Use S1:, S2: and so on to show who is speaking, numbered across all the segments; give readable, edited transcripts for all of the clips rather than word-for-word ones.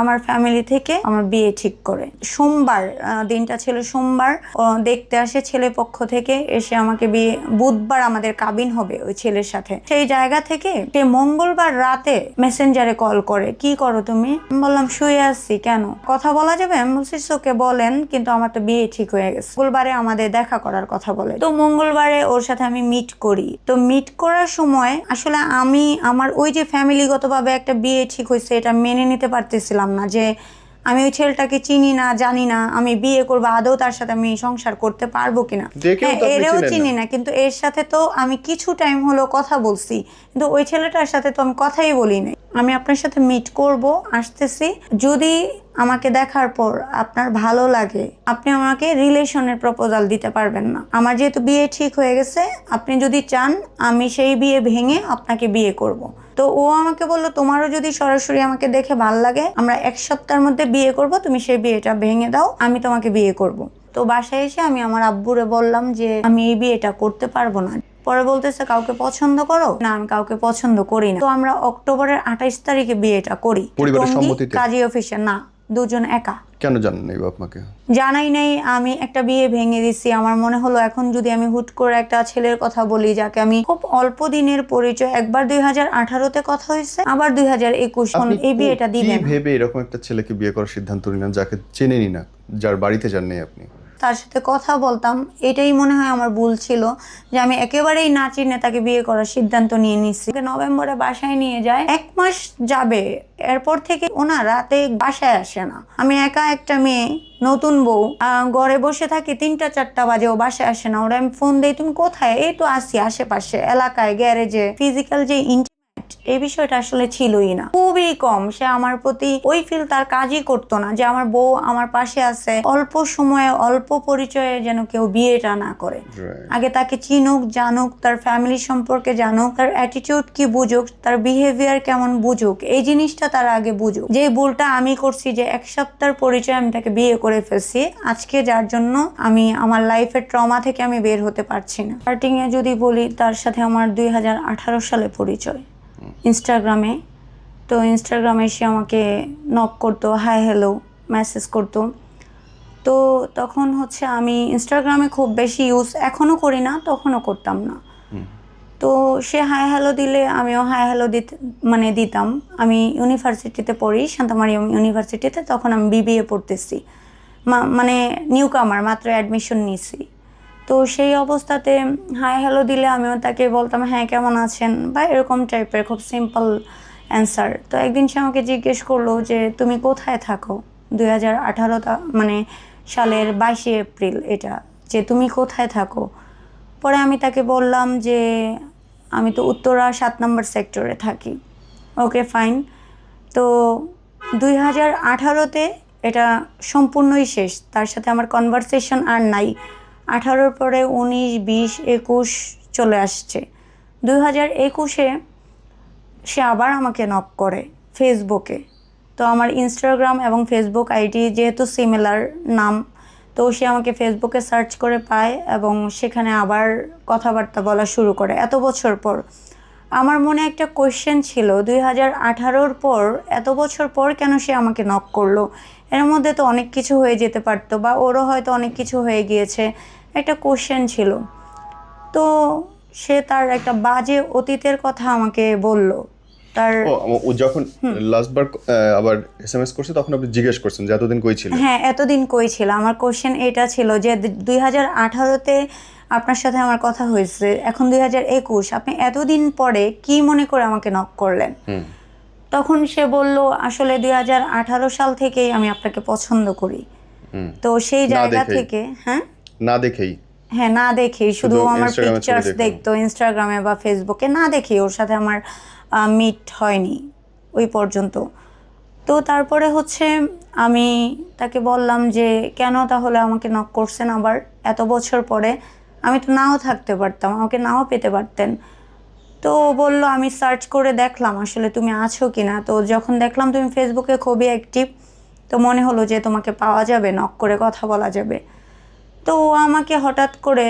S1: আমার ফ্যামিলি থেকে আমার বিয়ে ঠিক করে। সোমবার দিনটা ছিল সোমবার, দেখতে আসে ছেলে পক্ষ থেকে, এসে আমাকে বিয়ে, বুধবার আমাদের কাবিন হবে ওই ছেলের সাথে। সেই জায়গা থেকে সে মঙ্গলবার রাতে মেসেঞ্জারে কল করে, কি করো তুমি? বললাম শুয়ে আসছি। কেন, কথা বলা যাবে? আমি বলছি ওকে বলেন, কিন্তু আমার তো বিয়ে ঠিক হয়ে গেছে। মঙ্গলবারে আমাদের দেখা করার কথা বলে। তো মঙ্গলবারে ওর সাথে আমি মিট করি। তো মিট করার সময় আসলে আমি আমার ওই যে ফ্যামিলিগতভাবে একটা বিয়ে ঠিক হয়েছে এটা মেনে নিতে পারতেছিলাম না, যে আমি ওই ছেলেটাকে চিনি না, জানি না, আমি বিয়ে করবো, আদৌ তার সাথে আমি সংসার করতে পারবো কিনা। হ্যাঁ, এরেও চিনি না, কিন্তু এর সাথে তো আমি কিছু টাইম হলো কথা বলছি, কিন্তু ওই ছেলেটার সাথে তো আমি কথাই বলি নাই। আমি আপনার সাথে মিট করব, আসতেছি, যদি আমাকে দেখার পর আপনার ভালো লাগে আপনি আমাকে রিলেশনের প্রপোজাল দিতে পারবেন না। আমার যেহেতু বিয়ে ঠিক হয়ে গেছে, আপনি যদি চান আমি সেই বিয়ে ভেঙে আপনাকে বিয়ে করব। তো ও আমাকে বললো তোমারও যদি সরাসরি আমাকে দেখে ভাল লাগে, আমরা 1 সপ্তাহের মধ্যে বিয়ে করব, তুমি সেই বিয়েটা ভেঙে দাও, আমি তোমাকে বিয়ে করব। তো বাসায় এসে আমি আমার আব্বুরে বললাম যে আমি এই বিয়েটা করতে পারবো না। পরে বলতেছে কাউকে পছন্দ করো? না, আমি কাউকে পছন্দ করি না। তো আমরা অক্টোবরের 28 তারিখে বিয়েটা করি,
S2: পরিবারের সম্মতিতে?
S1: কাজী অফিসে না, দুজন একা।
S2: কেন জানেন নাই আপনাকে?
S1: জানাই নাই। আমি একটা বিয়ে ভেঙে দিছি। আমার মনে হলো এখন যদি আমি হুট করে একটা ছেলের কথা বলি যাকে আমি খুব অল্প দিনের পরিচয়, একবার 2018-তে কথা হয়েছে, আবার 2021, এই বিয়েটা দিবেন?
S2: কি ভেবে এরকম একটা ছেলেকে বিয়ে করার সিদ্ধান্ত নিলেন যাকে চেনেনই না, যার বাড়িতে যান নাই আপনি?
S1: তার সাথে কথা বলতাম, এটাই মনে হয় আমার ভুল ছিল, যে আমি একেবারেই না চিনে তাকে বিয়ে করার সিদ্ধান্ত নিয়ে নিচ্ছি। নভেম্বরে বাসায় নিয়ে যায়, 1 মাস যাবে, এরপর থেকে ওনা রাতে বাসায় আসে না। আমি একা একটা মেয়ে, নতুন বউ, ঘরে বসে থাকি, 3টা-4টা বাজে, ও বাসায় আসে না। ওরা আমি ফোন দেই, তুমি কোথায়? এই তো আসি আশেপাশে এলাকায়, গ্যারেজে। ফিজিক্যাল যে এই বিষয়টা আসলে ছিলই না, খুবই কম। সে আমার প্রতি ওই ফিল তার কাজই করতো না, যে আমার বউ আমার পাশে আছে, অল্প সময়ে অল্প পরিচয়ে যেন কেউ বিয়েটা না করে। আগে তাকে চিনুক, জানুক, তার ফ্যামিলি সম্পর্কে জানুক, তার অ্যাটিটিউড কি বুঝুক, তার বিহেভিয়ার কেমন বুঝুক, এই জিনিসটা তার আগে বুঝুক। যে ভুলটা আমি করছি, যে 1 সপ্তাহের পরিচয় আমি তাকে বিয়ে করে ফেলছি আজকে, যার জন্য আমি আমার লাইফের ট্রমা থেকে আমি বের হতে পারছি না। স্টার্টিং এ যদি বলি, তার সাথে আমার 2018 সালে পরিচয় ইনস্টাগ্রামে। তো ইনস্টাগ্রামে সে আমাকে নক করতো, হাই হ্যালো মেসেজ করতো। তো তখন হচ্ছে আমি ইনস্টাগ্রামে খুব বেশি ইউজ এখনও করি না, তখনও করতাম না। তো সে হাই হ্যালো দিলে আমিও হাই হ্যালো দিতাম। আমি ইউনিভার্সিটিতে পড়ি, শান্তা মারিয়াম ইউনিভার্সিটিতে, তখন আমি বিবিএ পড়তেছি, মানে নিউ কামার, মাত্র অ্যাডমিশন নিয়েছি। তো সেই অবস্থাতে হাই হ্যালো দিলে আমিও তাকে বলতাম হ্যাঁ কেমন আছেন, বা এরকম টাইপের খুব সিম্পল অ্যান্সার। তো একদিন সে আমাকে জিজ্ঞেস করলো যে তুমি কোথায় থাকো, 2018 মানে সালের 22 এপ্রিল এটা, যে তুমি কোথায় থাকো। পরে আমি তাকে বললাম যে আমি তো উত্তরা 7 নম্বর সেক্টরে থাকি। Okay fine. তো 2018-তে এটা সম্পূর্ণই শেষ, তার সাথে আমার কনভারসেশন আর নাই। 18-র পরে 19, 20, 21 চলে আসছে। 2021-এ সে আবার আমাকে নক করে ফেসবুকে। তো আমার ইনস্টাগ্রাম এবং ফেসবুক আইডি যেহেতু সিমিলার নাম, তো সে আমাকে ফেসবুকে সার্চ করে পায় এবং সেখানে আবার কথাবার্তা বলা শুরু করে এত বছর পর। আমার মনে একটা কোয়েশ্চেন ছিল, 2018-র পর এত বছর পর কেন সে আমাকে নক করলো? এর মধ্যে তো অনেক কিছু হয়ে যেতে পারতো, বা ওরও হয়তো অনেক কিছু হয়ে গিয়েছে, একটা কোয়েশ্চেন ছিল। তো সে তার একটা বাজে অতীতের কথা আমাকে বলল। তার
S2: ও যখন লাস্টবার আবার এসএমএস করছে তখন আপনি জিজ্ঞেস করছেন যে এতদিন কই ছিলেন?
S1: হ্যাঁ, এতদিন কই ছিল। আমার কোশ্চেন এটা ছিল যে 2018-তে আপনার সাথে আমার কথা হয়েছে, এখন 2021, আপনি এতদিন পরে কি মনে করে আমাকে নক করলেন? তখন সে বলল আসলে 2018 সাল থেকেই আমি আপনাকে পছন্দ করি। তো সেই জায়গা থেকে
S2: না দেখেই
S1: না দেখেই, শুধু আমার পিকচার্স দেখতো ইনস্টাগ্রামে বা ফেসবুকে, না দেখেই ওর সাথে আমার মিট হয়নি ওই পর্যন্ত। তো তারপরে হচ্ছে আমি তাকে বললাম যে কেন তাহলে আমাকে নক করছেন আবার এত বছর পরে? আমি তো নাও থাকতে পারতাম, আমাকে নাও পেতে পারতেন। তো বলল আমি সার্চ করে দেখলাম আসলে তুমি আছো কিনা। তো যখন দেখলাম তুমি ফেসবুকে খুবই অ্যাক্টিভ, তো মনে হলো যে তোমাকে পাওয়া যাবে, নক করে কথা বলা যাবে। তো ও আমাকে হঠাৎ করে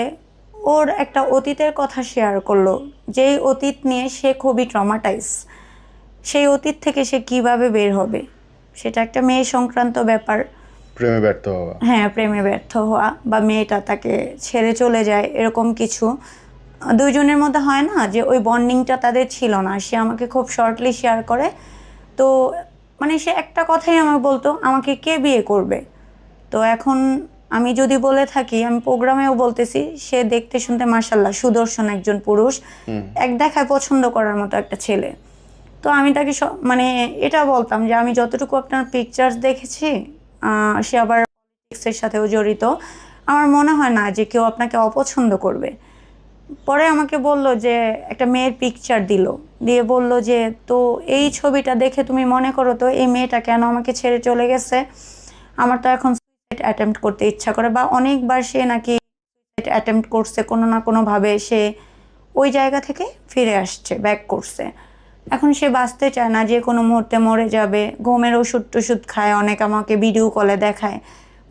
S1: ওর একটা অতীতের কথা শেয়ার করলো, যেই অতীত নিয়ে সে খুবই ট্রমাটাইজ। সেই অতীত থেকে সে কিভাবে বের হবে সেটা একটা মেয়ে সংক্রান্ত ব্যাপার।
S2: প্রেমে ব্যর্থ হওয়া।
S1: হ্যাঁ, প্রেমে ব্যর্থ হওয়া বা মেয়েটা তাকে ছেড়ে চলে যায়, এরকম কিছু দুইজনের মধ্যে হয় না যে ওই বন্ডিংটা তাদের ছিল না। সে আমাকে খুব শর্টলি শেয়ার করে। তো মানে সে একটা কথাই আমাকে বলতো, আমাকে কে বিয়ে করবে। তো এখন আমি যদি বলে থাকি, আমি প্রোগ্রামেও বলতেছি, সে দেখতে শুনতে মাশাআল্লাহ সুদর্শন একজন পুরুষ, এক দেখায় পছন্দ করার মতো একটা ছেলে। তো আমি তাকে মানে এটা বলতাম যে আমি যতটুকু আপনার পিকচার্স দেখেছি, সে আবার পলিটিক্সের সাথেও জড়িত, আমার মনে হয় না যে কেউ আপনাকে অপছন্দ করবে। পরে আমাকে বলল যে একটা মেয়ের পিকচার দিল, দিয়ে বলল যে তো এই ছবিটা দেখে তুমি মনে করো তো এই মেয়েটা কেন আমাকে ছেড়ে চলে গেছে। আমার তো এখন সুইসাইড অ্যাটেম্প্ট করতে ইচ্ছা করে, বা অনেকবার সে নাকি সুইসাইড অ্যাটেম্প্ট করছে, কোনো না কোনোভাবে সে ওই জায়গা থেকে ফিরে আসছে, ব্যাক করছে। এখন সে বাঁচতে চায় না, যে কোনো মুহূর্তে মরে যাবে। ঘুমের ওষুধ টষুধ খায়, অনেক আমাকে ভিডিও কলে দেখায়,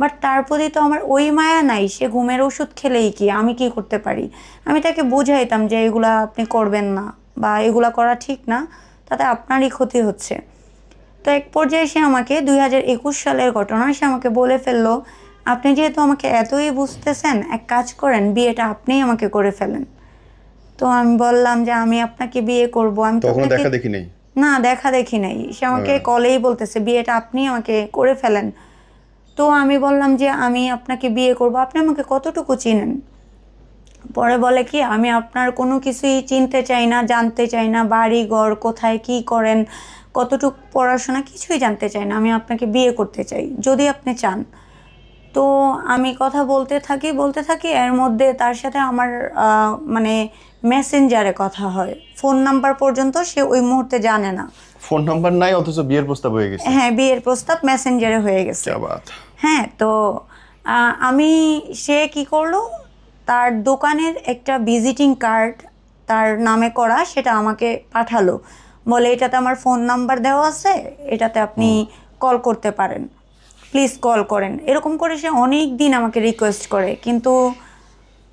S1: বাট তার প্রতি তো আমার ওই মায়া নাই। সে ঘুমের ওষুধ খেলেই কি, আমি কি করতে পারি। আমি তাকে বুঝাইতাম যে এগুলা আপনি করবেন না, বা এগুলা করা ঠিক না, তাতে আপনারই ক্ষতি হচ্ছে। তো এক পর্যায়ে সে আমাকে 2021 সালের ঘটনা, সে আমাকে বলে ফেললো, আপনি যেহেতু আমাকে এতই বুঝতেছেন, এক কাজ করেন, বিয়েটা আপনিই আমাকে করে ফেলেন। তো আমি বললাম যে আমি আপনাকে বিয়ে করব। আমি
S2: তখন দেখা দেখি নেই?
S1: না, দেখা দেখি নাই। সে আমাকে কলেই বলতেছে বিয়েটা আপনি আমাকে করে ফেলেন। তো আমি বললাম যে আমি আপনাকে বিয়ে করব, আপনি আমাকে কতটুকু চিনেন। পরে বলে কি, আমি আপনার কোনো কিছুই চিনতে চাই না, জানতে চাই না, বাড়ি ঘর কোথায় কি করেন, কতটুকু পড়াশোনা, কিছুই জানতে চাই না। আমি আপনাকে বিয়ে করতে চাই যদি আপনি চান। তো আমি কথা বলতে থাকি, এর মধ্যে তার সাথে আমার মানে মেসেঞ্জারে কথা হয়। ফোন নাম্বার পর্যন্ত সে ওই মুহূর্তে জানে না।
S2: ফোন নাম্বার নাই, অথচ বিয়ের প্রস্তাব হয়ে গেছে।
S1: হ্যাঁ, বিয়ের প্রস্তাব মেসেঞ্জারে হয়ে গেছে।
S2: क्या बात।
S1: হ্যাঁ, তো আমি, সে কি করলো, তার দোকানের একটা ভিজিটিং কার্ড তার নামে করা, সেটা আমাকে পাঠালো। বলে এটাতে আমার ফোন নাম্বার দেওয়া আছে, এটাতে আপনি কল করতে পারেন, প্লিজ কল করেন। এরকম করে সে অনেক দিন আমাকে রিকোয়েস্ট করে, কিন্তু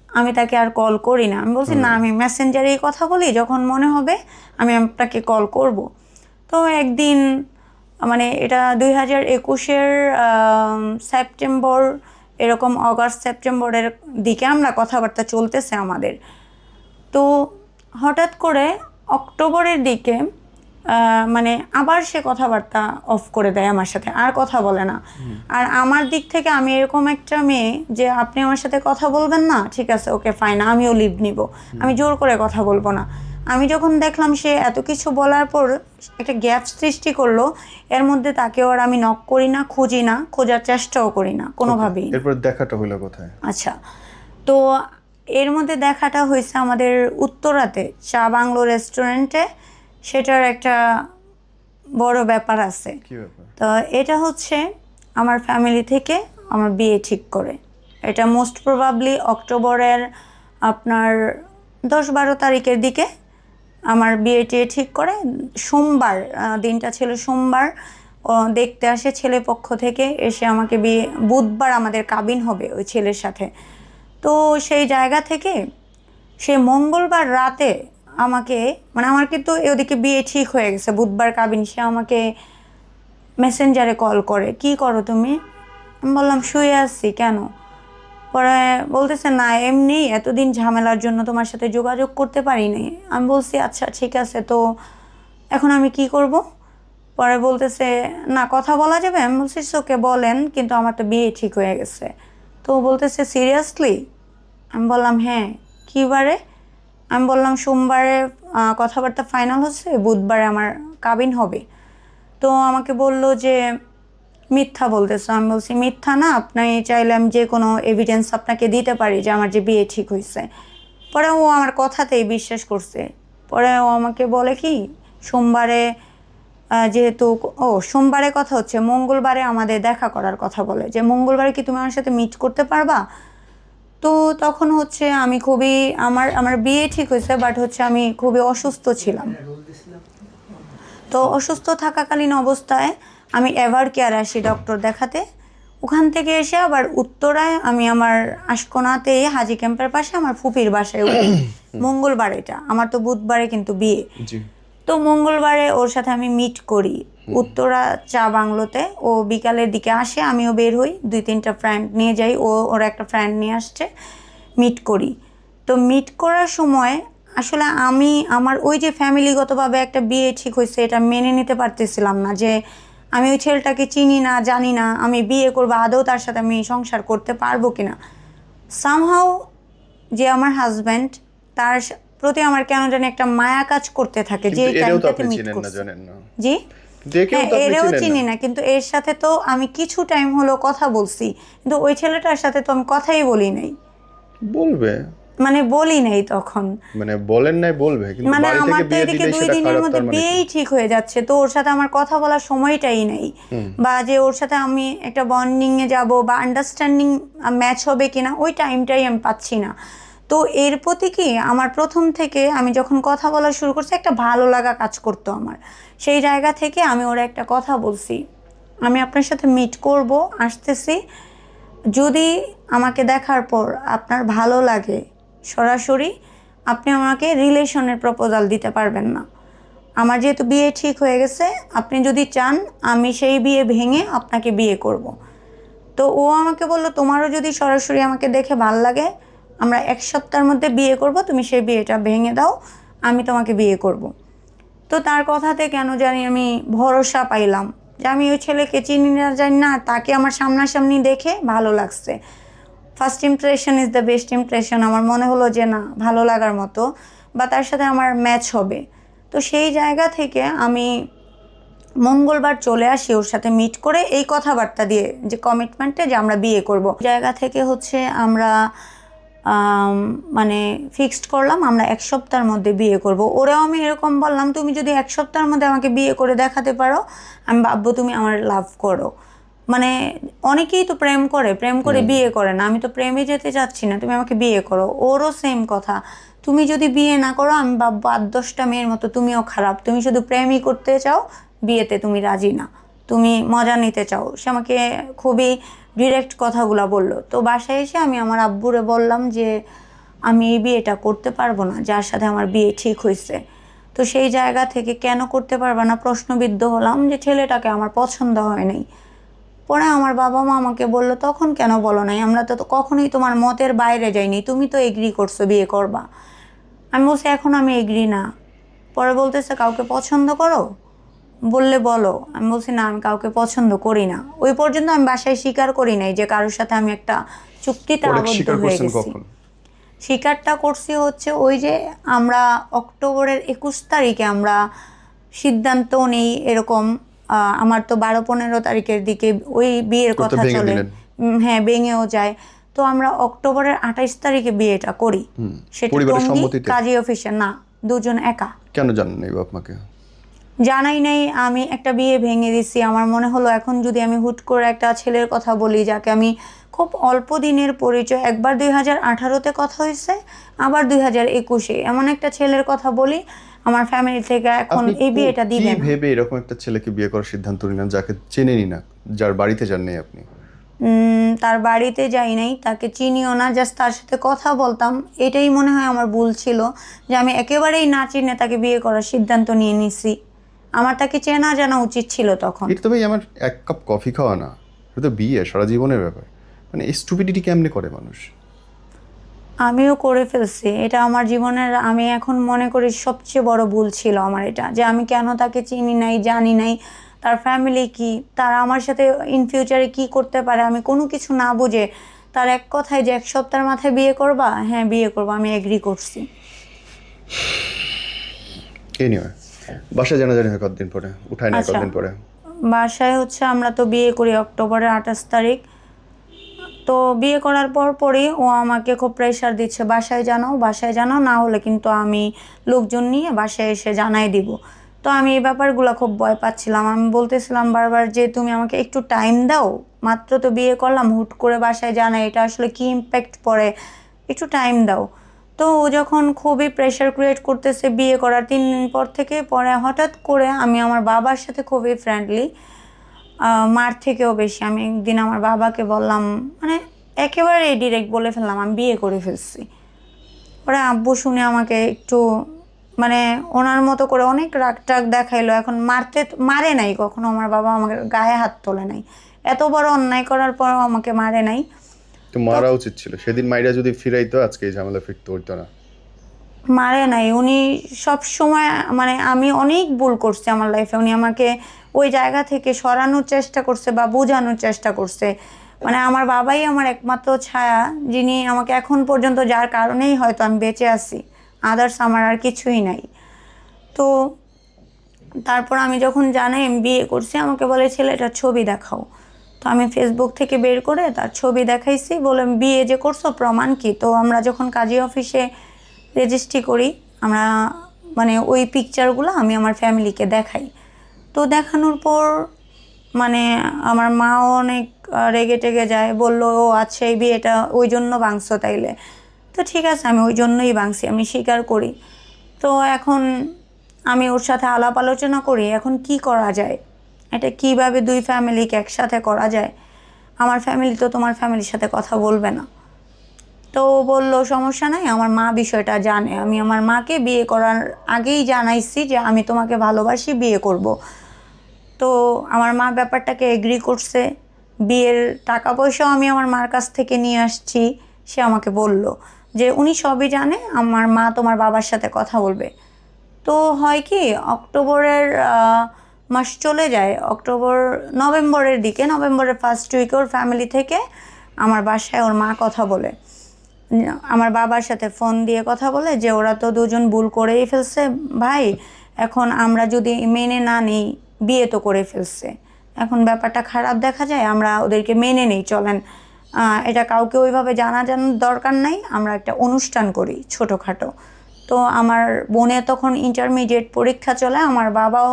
S1: আমি তাকে আর কল করি না। আমি বলছি না, আমি মেসেঞ্জারেই কথা বলি, যখন মনে হবে আমি আপনাকে কল করব। তো একদিন, মানে এটা 2021-এর সেপ্টেম্বর, এরকম অগাস্ট সেপ্টেম্বরের দিকে আমরা কথাবার্তা চলতেছে আমাদের। তো হঠাৎ করে অক্টোবরের দিকে মানে আবার সে কথাবার্তা অফ করে দেয়, আমার সাথে আর কথা বলে না। আর আমার দিক থেকে আমি এরকম একটা মেয়ে যে আপনি আমার সাথে কথা বলবেন না, ঠিক আছে, ওকে ফাইন, আমিও লিভ নিব, আমি জোর করে কথা বলবো না। আমি যখন দেখলাম সে এত কিছু বলার পর একটা গ্যাপ সৃষ্টি করলো, এর মধ্যে তাকেও আর আমি নক করি না, খুঁজি না, খোঁজার চেষ্টাও করি না কোনোভাবেই।
S2: এরপর দেখাটা হলো কোথায়?
S1: আচ্ছা, তো এর মধ্যে দেখাটা হয়েছে আমাদের উত্তরাতে চা বাংলো রেস্টুরেন্টে। সেটার একটা বড় ব্যাপার আছে।
S2: কি ব্যাপার?
S1: তো এটা হচ্ছে আমার ফ্যামিলি থেকে আমার বিয়ে ঠিক করে। এটা মোস্ট প্রবাবলি অক্টোবরের আপনার 10-12 তারিখের দিকে আমার বিয়েটি ঠিক করে। সোমবার, দিনটা ছিল সোমবার, দেখতে আসে ছেলে পক্ষ থেকে, এসে আমাকে বিয়ে, বুধবার আমাদের কাবিন হবে ওই ছেলের সাথে। তো সেই জায়গা থেকে সে মঙ্গলবার রাতে আমাকে, মানে আমার কিন্তু ওদিকে বিয়ে ঠিক হয়ে গেছে, বুধবার কাবিন, সে আমাকে মেসেঞ্জারে কল করে, কি করো তুমি। আমি বললাম শুয়ে আসছি। কেন? পরে বলতেছে না এমনি, এতদিন ঝামেলার জন্য তোমার সাথে যোগাযোগ করতে পারিনি। আমি বলছি আচ্ছা ঠিক আছে, তো এখন আমি কি করব? পরে বলতেছে না কথা বলা যাবে। আমি বলছি ওকে বলেন, কিন্তু আমার তো বিয়ে ঠিক হয়ে গেছে। তো বলতেছে সিরিয়াসলি? আমি বললাম হ্যাঁ। কী বারে? আমি বললাম সোমবারে কথাবার্তা ফাইনাল হচ্ছে, বুধবারে আমার কাবিন হবে। তো আমাকে বলল যে মিথ্যা বলতেছো। আমি বলছি মিথ্যা না, আপনি চাইলে আমি যে কোনো এভিডেন্স আপনাকে দিতে পারি যে আমার যে বিয়ে ঠিক হয়েছে। পরে ও আমার কথাতেই বিশ্বাস করছে। পরে ও আমাকে বলে কি সোমবারে, যেহেতু সোমবারে কথা হচ্ছে, মঙ্গলবারে আমাদের দেখা করার কথা বলে, যে মঙ্গলবারে কি তুমি আমার সাথে মিট করতে পারবা। তো তখন হচ্ছে আমি খুবই, আমার বিয়ে ঠিক হয়েছে, বাট হচ্ছে আমি খুবই অসুস্থ ছিলাম। তো অসুস্থ থাকাকালীন অবস্থায় আমি এভার কেয়ার আসি ডক্টর দেখাতে। ওখান থেকে এসে আবার উত্তরায় আমি আমার আশকোনাতে হাজি ক্যাম্পের পাশে আমার ফুপির বাসায় উঠি। মঙ্গলবার এটা, আমার তো বুধবারে কিন্তু বিয়ে।
S2: জি।
S1: তো মঙ্গলবারে ওর সাথে আমি মিট করি উত্তরা চা বাংলোতে। ও বিকালের দিকে আসে, আমিও বের হই, 2-3টা ফ্রেন্ড নিয়ে যাই, ওর একটা ফ্রেন্ড নিয়ে আসছে, মিট করি। তো মিট করার সময় আসলে আমি আমার ওই যে ফ্যামিলিগতভাবে একটা বিয়ে ঠিক হয়েছে এটা মেনে নিতে পারতেছিলাম না, যে আমি ওই ছেলেটাকে চিনি না, জানি না, আমি বিয়ে করবো, আদৌ তার সাথে আমি সংসার করতে পারবো কিনা। সামহাউ যে আমার হাজব্যান্ড, তার প্রতি আমার কেন জানি একটা মায়া কাজ করতে থাকে, যে
S2: কিন্তু এটাও তো
S1: টাইমটাতে
S2: আপনি
S1: মিট
S2: চিনেন না,
S1: করছি।
S2: জানেন না।
S1: জি,
S2: দেখেও
S1: হ্যাঁ,
S2: তো আপনি
S1: এরেও
S2: চিনেন
S1: চিনি
S2: না।
S1: না, কিন্তু এর সাথে তো আমি কিছু টাইম হলো কথা বলছি, কিন্তু ওই ছেলেটার সাথে তো আমি কথাই বলি নাই,
S2: বলবে,
S1: মানে বলি নাই তখন।
S2: মানে বলেন নাই বলবে, কিন্তু
S1: মানে
S2: বাড়ি
S1: আমার
S2: থেকে
S1: তো
S2: বিয়ে
S1: এদিকে
S2: দিলে
S1: 2
S2: সেটা
S1: দিনের
S2: খারাপ,
S1: মধ্যে
S2: তার মানে কি?
S1: বিয়েই ঠিক হয়ে যাচ্ছে, তো ওর সাথে আমার কথা বলার সময়টাই নেই, বা যে ওর সাথে আমি একটা বন্ডিংয়ে যাব বা আন্ডারস্ট্যান্ডিং ম্যাচ হবে কিনা ওই টাইমটাই আমি পাচ্ছি না। তো এর প্রতি কি আমার প্রথম থেকে আমি যখন কথা বলা শুরু করছি একটা ভালো লাগা কাজ করতো আমার, সেই জায়গা থেকে আমি ওরা একটা কথা বলছি, আমি আপনার সাথে মিট করব, আসতেছি, যদি আমাকে দেখার পর আপনার ভালো লাগে সরাসরি আপনি আমাকে রিলেশনের প্রপোজাল দিতে পারবেন না। আমার যেহেতু বিয়ে ঠিক হয়ে গেছে, আপনি যদি চান আমি সেই বিয়ে ভেঙে আপনাকে বিয়ে করব। তো ও আমাকে বলল, তোমারও যদি সরাসরি আমাকে দেখে ভাল লাগে, আমরা 1 সপ্তাহের মধ্যে বিয়ে করব, তুমি সেই বিয়েটা ভেঙে দাও, আমি তোমাকে বিয়ে করব। তো তার কথাতে কেন জানি আমি ভরসা পাইলাম যে আমি ওই ছেলেকে চিনি না, জানি না, তাকে আমার সামনাসামনি দেখে ভালো লাগছে। First impression is the best impression, আমার মনে হলো যে না, ভালো লাগার মতো বা তার সাথে আমার ম্যাচ হবে। তো সেই জায়গা থেকে আমি মঙ্গলবার চলে আসি ওর সাথে মিট করে, এই কথাবার্তা দিয়ে যে কমিটমেন্টে যে আমরা বিয়ে করব। জায়গা থেকে হচ্ছে আমরা মানে ফিক্সড করলাম আমরা 1 সপ্তাহের মধ্যে বিয়ে করব। ওরাও আমি এরকম বললাম, তুমি যদি 1 সপ্তাহের মধ্যে আমাকে বিয়ে করে দেখাতে পারো, আমি ভাববো তুমি আমার লাভ করো। মানে অনেকেই তো প্রেম করে বিয়ে করে না, আমি তো প্রেমে যেতে চাচ্ছি না, তুমি আমাকে বিয়ে করো। ওরও সেম কথা, তুমি যদি বিয়ে না করো আমি ভাববো 8-10টা মেয়ের মতো তুমিও খারাপ, তুমি শুধু প্রেমই করতে চাও, বিয়েতে তুমি রাজি না, তুমি মজা নিতে চাও। সে আমাকে খুবই ডিরেক্ট কথাগুলো বললো। তো বাসায় এসে আমি আমার আব্বুরে বললাম যে আমি এই বিয়েটা করতে পারবো না যার সাথে আমার বিয়ে ঠিক হয়েছে। তো সেই জায়গা থেকে কেন করতে পারবে না প্রশ্নবিদ্ধ হলাম, যে ছেলেটাকে আমার পছন্দ হয় নাই। পরে আমার বাবা মা আমাকে বললো, তখন কেন বলো নাই, আমরা তো কখনোই তোমার মতের বাইরে যাইনি, তুমি তো এগ্রি করছো বিয়ে করবা। আমি বলছি এখন আমি এগ্রি না। পরে বলতেছে কাউকে পছন্দ করো, বললে বলো। আমি বলছি না, আমি কাউকে পছন্দ করি না। ওই পর্যন্ত আমি বাসায় স্বীকার করি নাই যে কারোর সাথে আমি একটা চুক্তিতে
S2: পরে
S1: আবদ্ধ
S2: স্বীকার
S1: হয়ে
S2: করছেন
S1: গেছি।
S2: কখন?
S1: স্বীকারটা করছি হচ্ছে ওই যে আমরা অক্টোবরের 21 তারিখে আমরা সিদ্ধান্ত নেই এরকম, আমার তো 12-15 তারিখের দিকে ওই বিয়ের
S2: করতে
S1: কথা
S2: ভেঙে
S1: চলে।
S2: দিলেন।
S1: হ্যাঁ, ভেঙেও যায়। তো আমরা অক্টোবরের 28 তারিখে বিয়েটা করি, সেটা
S2: পরিবারের
S1: টঙ্গী
S2: সম্মতিতে?
S1: কাজী অফিসে না, দুজন একা।
S2: কেন জানেন নাই বাপ মাকে?
S1: জানাই নাই, আমি একটা বিয়ে ভেঙে দিছি। আমার মনে হলো এখন যদি আমি হুট করে একটা ছেলের কথা বলি যাকে আমি খুব অল্প দিনের পরিচয়, একবার 2018-তে কথা হয়েছে, আবার 2021-এ, এমন একটা ছেলের কথা বলি, আমার ফ্যামিলি থেকে এখন
S2: আপনি
S1: এই বিয়েটা
S2: কি
S1: দিবে না।
S2: ভেবে এরকম একটা ছেলেকে বিয়ে করার সিদ্ধান্ত নিলেন যাকে চেনেনই না, যার বাড়িতে যান নাই আপনি?
S1: তার বাড়িতে যাই নাই, তাকে চিনিও না, জাস্ট তার সাথে কথা বলতাম। এটাই মনে হয় আমার ভুল ছিল, যে আমি একেবারেই না চিনে তাকে বিয়ে করার সিদ্ধান্ত নিয়ে নিছি। আমার তাকে চেনা জানা উচিত ছিল তখন।
S2: এটা তো ভাই আমার 1 কাপ কফি খাওয়া না, এটা তো বিয়ে, সারা জীবনের ব্যাপার। মানে স্টুপিডিটি কেমনে করে মানুষ?
S1: আমিও করে ফেলছি এটা আমার জীবনের, আমি এখন মনে করি সবচেয়ে বড় ভুল ছিল আমার এটা, যে আমি কেন তাকে চিনি নাই, জানি নাই, তার ফ্যামিলি কি, তারা আমার সাথে ইন ফিউচারে কি করতে পারে, আমি কোনো কিছু না বুঝে তার এক কথায় যে 1 সপ্তাহের মাথায় বিয়ে করবা, হ্যাঁ বিয়ে করবো, আমি এগ্রি করছি।
S2: এনিওয়ে, বাসায় জানাজানি হয় কতদিন পরে, উঠায় না
S1: আচ্ছা,
S2: কতদিন পরে?
S1: বাসায় হচ্ছে আমরা তো বিয়ে করি অক্টোবরের 28 তারিখ। তো বিয়ে করার পরই ও আমাকে খুব প্রেশার দিচ্ছে, বাসায় জানাও, বাসায় জানাও, না হলে কিন্তু আমি লোকজন নিয়ে বাসায় এসে জানাই দিব। তো আমি এই ব্যাপারগুলো খুব ভয় পাচ্ছিলাম। আমি বলতেছিলাম বারবার যে তুমি আমাকে একটু টাইম দাও, মাত্র তো বিয়ে করলাম, হুট করে বাসায় জানাই, এটা আসলে কি ইম্প্যাক্ট পড়ে, একটু টাইম দাও। তো ও যখন খুবই প্রেশার ক্রিয়েট করতেছে বিয়ে করার 3 দিন পর থেকে, পরে হঠাৎ করে আমি আমার বাবার সাথে খুবই ফ্রেন্ডলি, মার থেকেও বেশি। আমি একদিন আমার বাবাকে বললাম, মানে একেবারে ডিরেক্ট বলে ফেললাম আমি বিয়ে করে ফেলছি। ওরা আব্বু শুনে আমাকে একটু মানে ওনার মতো করে অনেক রাগ টাগ দেখাইলো। এখন মারে নাই কখনো, আমার বাবা আমাকে গায়ে হাত তোলে নাই, এত বড় অন্যায় করার পরও আমাকে মারে নাই।
S2: তো মারা উচিত ছিল, সেদিন মাইরা যদি ফিরাইতো আজকে এই ঝামেলা ফিরতে হইতো না।
S1: মারে নাই, উনি সব সময় মানে আমি অনেক ভুল করছি আমার লাইফে, উনি আমাকে ওই জায়গা থেকে সরানোর চেষ্টা করছে বা বোঝানোর চেষ্টা করছে। মানে আমার বাবাই আমার একমাত্র ছায়া, যিনি আমাকে এখন পর্যন্ত, যার কারণেই হয়তো আমি বেঁচে আছি, আদার্স আমার আর কিছুই নাই। তো তারপর আমি যখন জানাই আমি বিয়ে করছি, আমাকে বলে ছেলেটার ছবি দেখাও। তো আমি ফেসবুক থেকে বের করে তার ছবি দেখাইছি, বলে বিয়ে যে করছো প্রমাণ কি? তো আমরা যখন কাজী অফিসে রেজিস্ট্রি করি, আমরা মানে ওই পিকচারগুলো আমি আমার ফ্যামিলিকে দেখাই। তো দেখানোর পর মানে আমার মাও অনেক রেগে টেগে যায়, বললো ও আচ্ছা এই বিয়েটা ওই জন্য ভাঙছো তাইলে। তো ঠিক আছে, আমি ওই জন্যই ভাঙছি, আমি স্বীকার করি। তো এখন আমি ওর সাথে আলাপ আলোচনা করি, এখন কি করা যায়, এটা কিভাবে দুই ফ্যামিলিকে একসাথে করা যায়। আমার ফ্যামিলি তো তোমার ফ্যামিলির সাথে কথা বলবে না। তো ও বললো সমস্যা নাই, আমার মা বিষয়টা জানে, আমি আমার মাকে বিয়ে করার আগেই জানাইছি যে আমি তোমাকে ভালোবাসি, বিয়ে করব। তো আমার মা ব্যাপারটাকে এগ্রি করছে। বিয়ের টাকা পয়সাও আমি আমার মার কাছ থেকে নিয়ে আসছি। সে আমাকে বলল যে উনি সবই জানে, আমার মা তোমার বাবার সাথে কথা বলবে। তো হয় কি, অক্টোবরের মাস চলে যায়, নভেম্বরের দিকে, নভেম্বরের ফার্স্ট উইকে ওর ফ্যামিলি থেকে আমার বাসায় ওর মা কথা বলে, আমার বাবার সাথে ফোন দিয়ে কথা বলে যে ওরা তো দুজন ভুল করেই ফেলছে ভাই, এখন আমরা যদি মেনে না নিই, বিয়ে তো করে ফেলছে, এখন ব্যাপারটা খারাপ দেখা যায়, আমরা ওদেরকে মেনে নেই, চলেন এটা কাউকে ওইভাবে জানার দরকার নাই, আমরা একটা অনুষ্ঠান করি ছোটোখাটো। তো আমার বোনের তখন ইন্টারমিডিয়েট পরীক্ষা চলে, আমার বাবাও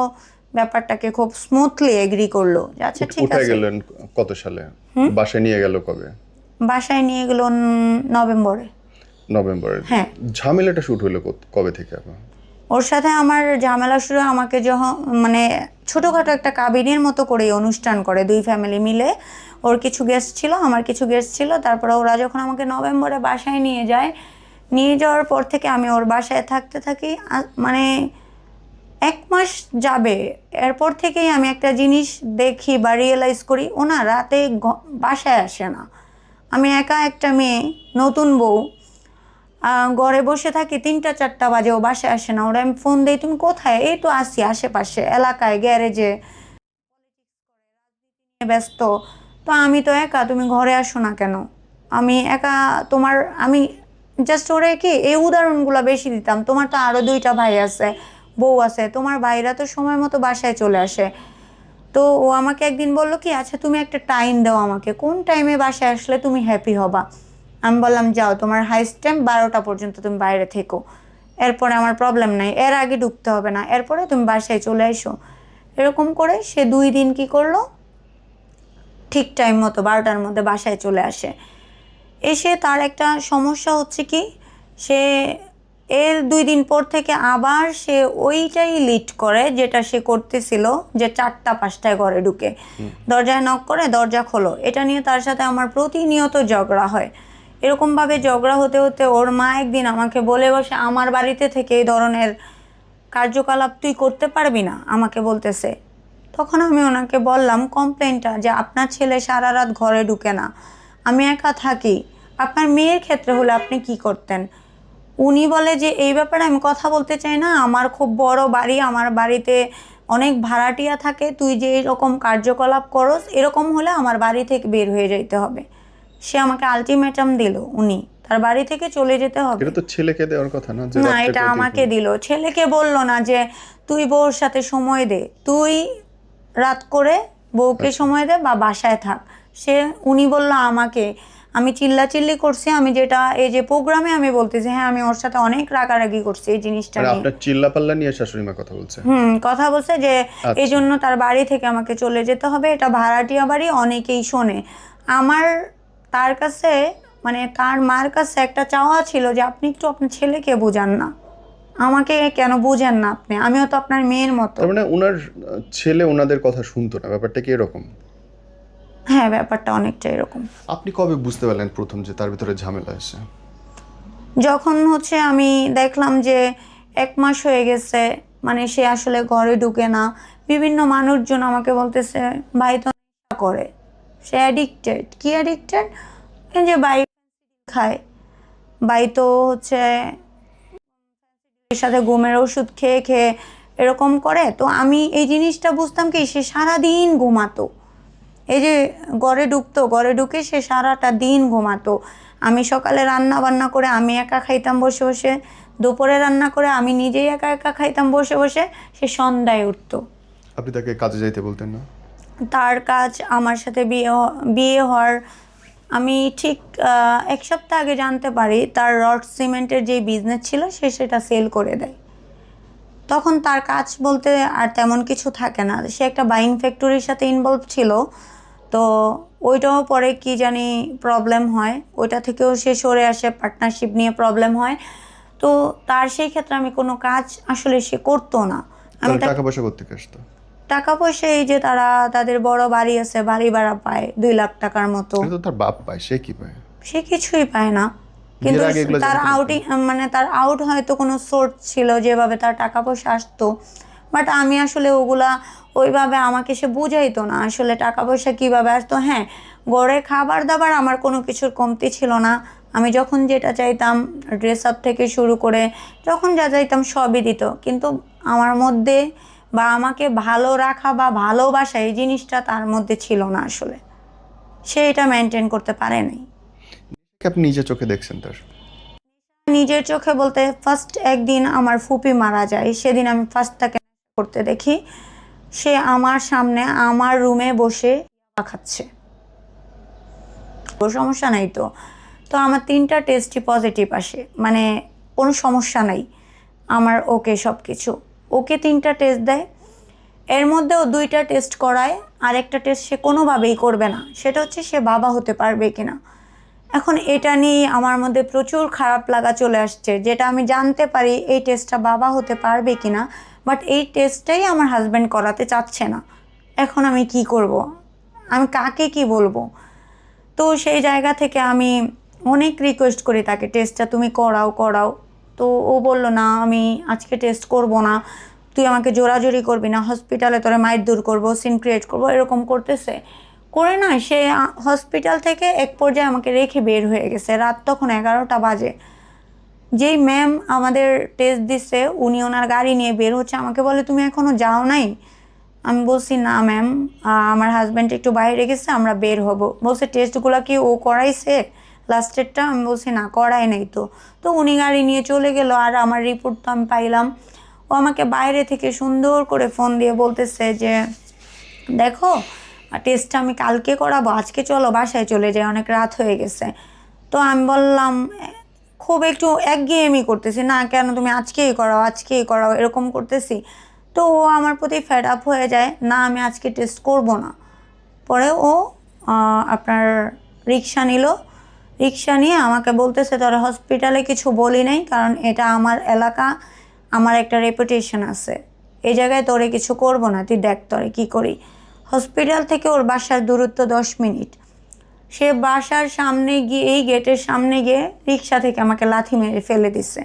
S1: ব্যাপারটাকে খুব স্মুথলি এগ্রি করলো যে আচ্ছা ঠিক
S2: উঠে
S1: আছে।
S2: গেলেন কত সালে? বাসায় নিয়ে গেল কবে?
S1: বাসায় নিয়ে গেল নভেম্বরে।
S2: নভেম্বরে।
S1: হ্যাঁ।
S2: ঝামেলাটা শুরু হলো কবে থেকে আপনার?
S1: ওর সাথে আমার ঝামেলা শুরু, আমাকে যখন মানে ছোটোখাটো একটা কাবিনের মতো করে অনুষ্ঠান করে দুই ফ্যামিলি মিলে, ওর কিছু গেস্ট ছিল, আমার কিছু গেস্ট ছিল। তারপরে ওরা যখন আমাকে নভেম্বরে বাসায় নিয়ে যায়, নিয়ে যাওয়ার পর থেকে আমি ওর বাসায় থাকতে থাকি, মানে 1 মাস যাবে, এরপর থেকেই আমি একটা জিনিস দেখি বা রিয়েলাইজ করি, ও না রাতে বাসায় আসে না। আমি একা একটা মেয়ে, নতুন বউ, ঘরে বসে থাকি, 3টা 4টা বাজে, ও বাসায় আসে না। ওরা আমি ফোন দিই, তুমি কোথায়? এই তো আসি আশেপাশে এলাকায়, গ্যারেজে ব্যস্ত। তো আমি তো একা, তুমি ঘরে আসো না কেন? আমি একা, আমি জাস্ট ওরে কি এই উদাহরণগুলো বেশি দিতাম, তোমার তো আরও 2টা ভাই আছে, বউ আছে, তোমার ভাইরা তো সময় মতো বাসায় চলে আসে। তো ও আমাকে একদিন বললো কি আচ্ছা তুমি একটা টাইম দাও আমাকে, কোন টাইমে বাসায় আসলে তুমি হ্যাপি হবা? আমি বললাম যাও, তোমার হাইস্ট টাইম 12টা পর্যন্ত তুমি বাইরে থেকো, এরপরে আমার প্রবলেম নাই, এর আগে ঢুকতে হবে না, এরপরে তুমি বাসায় চলে এসো। এরকম করে সে 2 দিন কি করলো, ঠিক টাইম মতো 12টার মধ্যে বাসায় চলে আসে। এসে তার একটা সমস্যা হচ্ছে কি, সে এর 2 দিন পর থেকে আবার সে ওইটাই লিড করে যেটা সে করতেছিল, যে 4টা 5টায় ঘরে ঢুকে দরজায় নক করে দরজা খোলো, এটা নিয়ে তার সাথে আমার প্রতিনিয়ত ঝগড়া হয়। এরকমভাবে ঝগড়া হতে হতে ওর মা একদিন আমাকে বলে বসে, আমার বাড়িতে থেকে এই ধরনের কার্যকলাপ তুই করতে পারবি না, আমাকে বলতেছে। তখন আমি ওনাকে বললাম কমপ্লেনটা, যে আপনার ছেলে সারা রাত ঘরে ঢুকে না, আমি একা থাকি, আপনার মেয়ের ক্ষেত্রে হলে আপনি কি করতেন? উনি বলে যে এই ব্যাপারে আমি কথা বলতে চাই না, আমার খুব বড় বাড়ি, আমার বাড়িতে অনেক ভাড়াটিয়া থাকে, তুই যে এরকম কার্যকলাপ করস, এরকম হলে আমার বাড়ি থেকে বের হয়ে যেতে হবে। সে আমাকে আলটিমেটাম দিল, উনি তার বাড়ি থেকে চলে যেতে হবে।
S2: এটা তো ছেলেকে দেওয়ার কথা না, যে
S1: না, এটা আমাকে দিল। ছেলেকে বলল না যে তুই বউর সাথে সময় দে, তুই রাত করে বউকে সময় দে বা বাসায় থাক। উনি বলল আমাকে, আমি চিল্লাচিল্লি করছি, আমি যেটা এই যে প্রোগ্রামে আমি বলতেছি, হ্যাঁ আমি ওর সাথে অনেক রাগারাগি করছি এই জিনিসটা নিয়ে।
S2: আপনার চিল্লাপাল্লা নিয়ে শাশুড়ি মা কথা বলছে?
S1: কথা বলছে যে এই জন্য তার বাড়ি থেকে আমাকে চলে যেতে হবে, এটা ভাড়াটিয়া বাড়ি, অনেকেই শোনে। আমার তার কাছে মানে তার মার কাছে একটা চাওয়া ছিল যে আপনি একটু আপনার ছেলেকে বোঝান না, আমাকে কেন বোঝেন না আপনি, আমিও তো আপনার মেয়ের মতো।
S2: তার মানে ওনার ছেলে ওনাদের কথা শুনতো না, ব্যাপারটা কি এরকম?
S1: হ্যাঁ, ব্যাপারটা অনেকটা এরকম।
S2: আপনি কবে বুঝতে পারলেন প্রথম যে তার ভিতরে ঝামেলা আছে?
S1: যখন হচ্ছে আমি দেখলাম যে 1 মাস হয়ে গেছে, মানে সে আসলে ঘরে ঢুকে না। বিভিন্ন মানুষজন আমাকে বলতেছে ভাই তো নেশা করে, সে অ্যাডিক্টেড। কি অ্যাডিক্টেড? এই যে ভাই খায়, ভাই তো হচ্ছে এর সাথে ঘুমের ওষুধ খেয়ে খেয়ে এরকম করে। তো আমি এই জিনিসটা বুঝতাম কি, সে সারাদিন ঘুমাতো। এই যে ঘরে ঢুকতো, ঘরে ঢুকে সে সারাটা দিন ঘুমাতো। আমি সকালে রান্না বান্না করে আমি একা খাইতাম বসে বসে, দুপুরে রান্না করে আমি নিজেই একা একা খাইতাম বসে বসে, সে সন্ধ্যায় উঠতো।
S2: আপনি তাকে কাজে যাইতে বলতেন না?
S1: তার কাজ আমার সাথে বিয়ে হওয়ার আমি ঠিক 1 সপ্তাহ আগে জানতে পারি তার রড সিমেন্টের যে বিজনেস ছিল সে সেটা সেল করে দেয়। তখন তার কাজ বলতে আর তেমন কিছু থাকে না, সে একটা বাইং ফ্যাক্টরির সাথে ইনভলভ ছিল। তো ওইটাও পরে কি জানি প্রবলেম হয়, ওইটা থেকেও সে সরে আসে, পার্টনারশিপ নিয়ে প্রবলেম হয়। তো তার সেই ক্ষেত্রে আমি কোনো কাজ আসলে সে করতো না। আমি
S2: তাহলে টাকা পয়সা কোত্থেকে আসতো?
S1: টাকা পয়সা এই যে তাদের বড় বাড়ি আছে, বাড়ি ভাড়া পায় 2 লাখ টাকার মতো।
S2: এটা তো তার বাপ পায়, সে কি পায়?
S1: সে কিছুই পায় না, কিন্তু
S2: বিয়ের আগে এগুলো
S1: তার
S2: জানতো না?
S1: আউটিং মানে তার আউট হয়তো কোনো সোর্স ছিল যেভাবে তার টাকা পয়সা আসতো। বাট আমি আসলে ওগুলা ওইভাবে আমাকে সে বুঝাইতো না আসলে টাকা পয়সা কিভাবে আসতো। হ্যাঁ, গড়ে খাবার দাবার আমার কোনো কিছুর কমতি ছিল না। আমি যখন যেটা চাইতাম, ড্রেস আপ থেকে শুরু করে যখন যা চাইতাম সবই দিত। কিন্তু আমার মধ্যে বা আমাকে ভালো রাখা বা ভালোবাসা এই জিনিসটা তার মধ্যে ছিল না আসলে। সে এটা মেনটেন করতে পারে নাই।
S2: আপনি নিজের চোখে দেখছেন তার?
S1: নিজের চোখে বলতে ফার্স্ট একদিন আমার ফুপি মারা যায়, সেদিন আমি ফার্স্ট তাকে করতে দেখি। সে আমার সামনে আমার রুমে বসে খাচ্ছে। সমস্যা নাই তো। তো আমার 3টা টেস্টই পজিটিভ আসে, মানে কোনো সমস্যা নাই আমার। ওকে সব কিছু ওকে 3টা টেস্ট দেয়, এর মধ্যেও 2টা টেস্ট করায়, আর একটা টেস্ট সে কোনোভাবেই করবে না, সেটা হচ্ছে সে বাবা হতে পারবে কিনা। এখন এটা নিয়ে আমার মধ্যে প্রচুর খারাপ লাগা চলে আসছে, যেটা আমি জানতে পারি এই টেস্টটা বাবা হতে পারবে কিনা, বাট এই টেস্টটাই আমার হাজব্যান্ড করাতে চাচ্ছে না। এখন আমি কি করব? আমি কাকে কি বলবো? তো সেই জায়গা থেকে আমি অনেক রিকোয়েস্ট করি তাকে, টেস্টটা তুমি করাও করাও। তো ও বলল না আমি আজকে টেস্ট করব না, তুই আমাকে জোরাজোরি করবি না, হসপিটালে তোরে মাইর দূর করবো, সিন ক্রিয়েট করবো, এরকম করতেছে। করে না সে হসপিটাল থেকে এক পর্যায়ে আমাকে রেখে বের হয়ে গেছে। রাত তখন 11টা বাজে। যেই ম্যাম আমাদের টেস্ট দিচ্ছে উনি ওনার গাড়ি নিয়ে বের হচ্ছে, আমাকে বলে তুমি এখনও যাও নাই? আমি বলছি না ম্যাম, আমার হাজব্যান্ড একটু বাইরে গেছে, আমরা বের হব। বলছে টেস্টগুলো কি ও করাইছে লাস্টেরটা? আমি বলছি না করাই নাই তো। তো উনি গাড়ি নিয়ে চলে গেল, আর আমার রিপোর্ট তো আমি পাইলাম। ও আমাকে বাইরে থেকে সুন্দর করে ফোন দিয়ে বলতেছে যে দেখো টেস্টটা আমি কালকে করাবো, আজকে চলো বাসায় চলে যাই, অনেক রাত হয়ে গেছে। তো আমি বললাম খুব একটু একঘেয়েমি করতেছি, না কেন তুমি আজকেই করাও আজকেই করাও এরকম করতেছি। তো ও আমার প্রতি ফেড আপ হয়ে যায়, না আমি আজকে টেস্ট করব না। পরে ও আপনার রিক্সা নিল, রিক্সা নিয়ে আমাকে বলতেছে তোর হসপিটালে কিছু বলি নাই, কারণ এটা আমার এলাকা, আমার একটা রেপুটেশন আছে, এই জায়গায় তোরে কিছু করব না, তুই দেখ তোরে কী করি। হসপিটাল থেকে ওর বাসার দূরত্ব 10 মিনিট। সে বাসার সামনে গিয়ে, এই গেটের সামনে গিয়ে রিক্সা থেকে আমাকে লাথি মেরে ফেলে দিছে।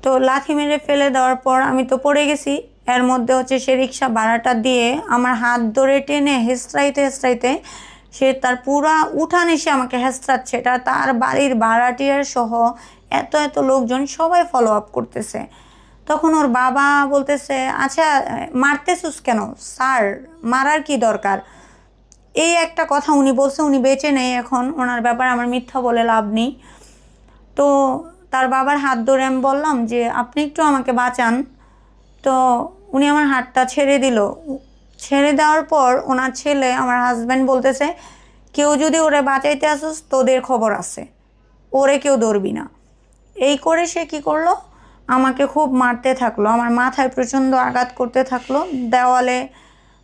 S1: তো লাথি মেরে ফেলে দেওয়ার পর আমি তো পড়ে গেছি। এর মধ্যে হচ্ছে সে রিক্সা ভাড়াটা দিয়ে আমার হাত ধরে টেনে হেঁচড়াইতে হেঁচড়াইতে সে তার পুরা উঠান এসে আমাকে হেঁচড়াচ্ছে। এটা তার বাড়ির ভাড়াটিয়ার সহ এত এত লোকজন সবাই ফলো আপ করতেছে। তখন ওর বাবা বলতেছে আচ্ছা মারতেছুস কেন স্যার, মারার কি দরকার? এই একটা কথা উনি বলছে। উনি বেঁচে নেই এখন, ওনার ব্যাপারে আমার মিথ্যা বলে লাভ নেই। তো তার বাবার হাত ধরে আমি বললাম যে আপনি একটু আমাকে বাঁচান। তো উনি আমার হাতটা ছেড়ে দিল। ছেড়ে দেওয়ার পর ওনার ছেলে আমার হাজব্যান্ড বলতেছে কেউ যদি ওরে বাঁচাইতে আসুস তোদের খবর আছে, ওরে কেউ ধরবি না। এই করে সে কি করলো, আমাকে খুব মারতে থাকলো, আমার মাথায় প্রচণ্ড আঘাত করতে থাকলো, দেওয়ালে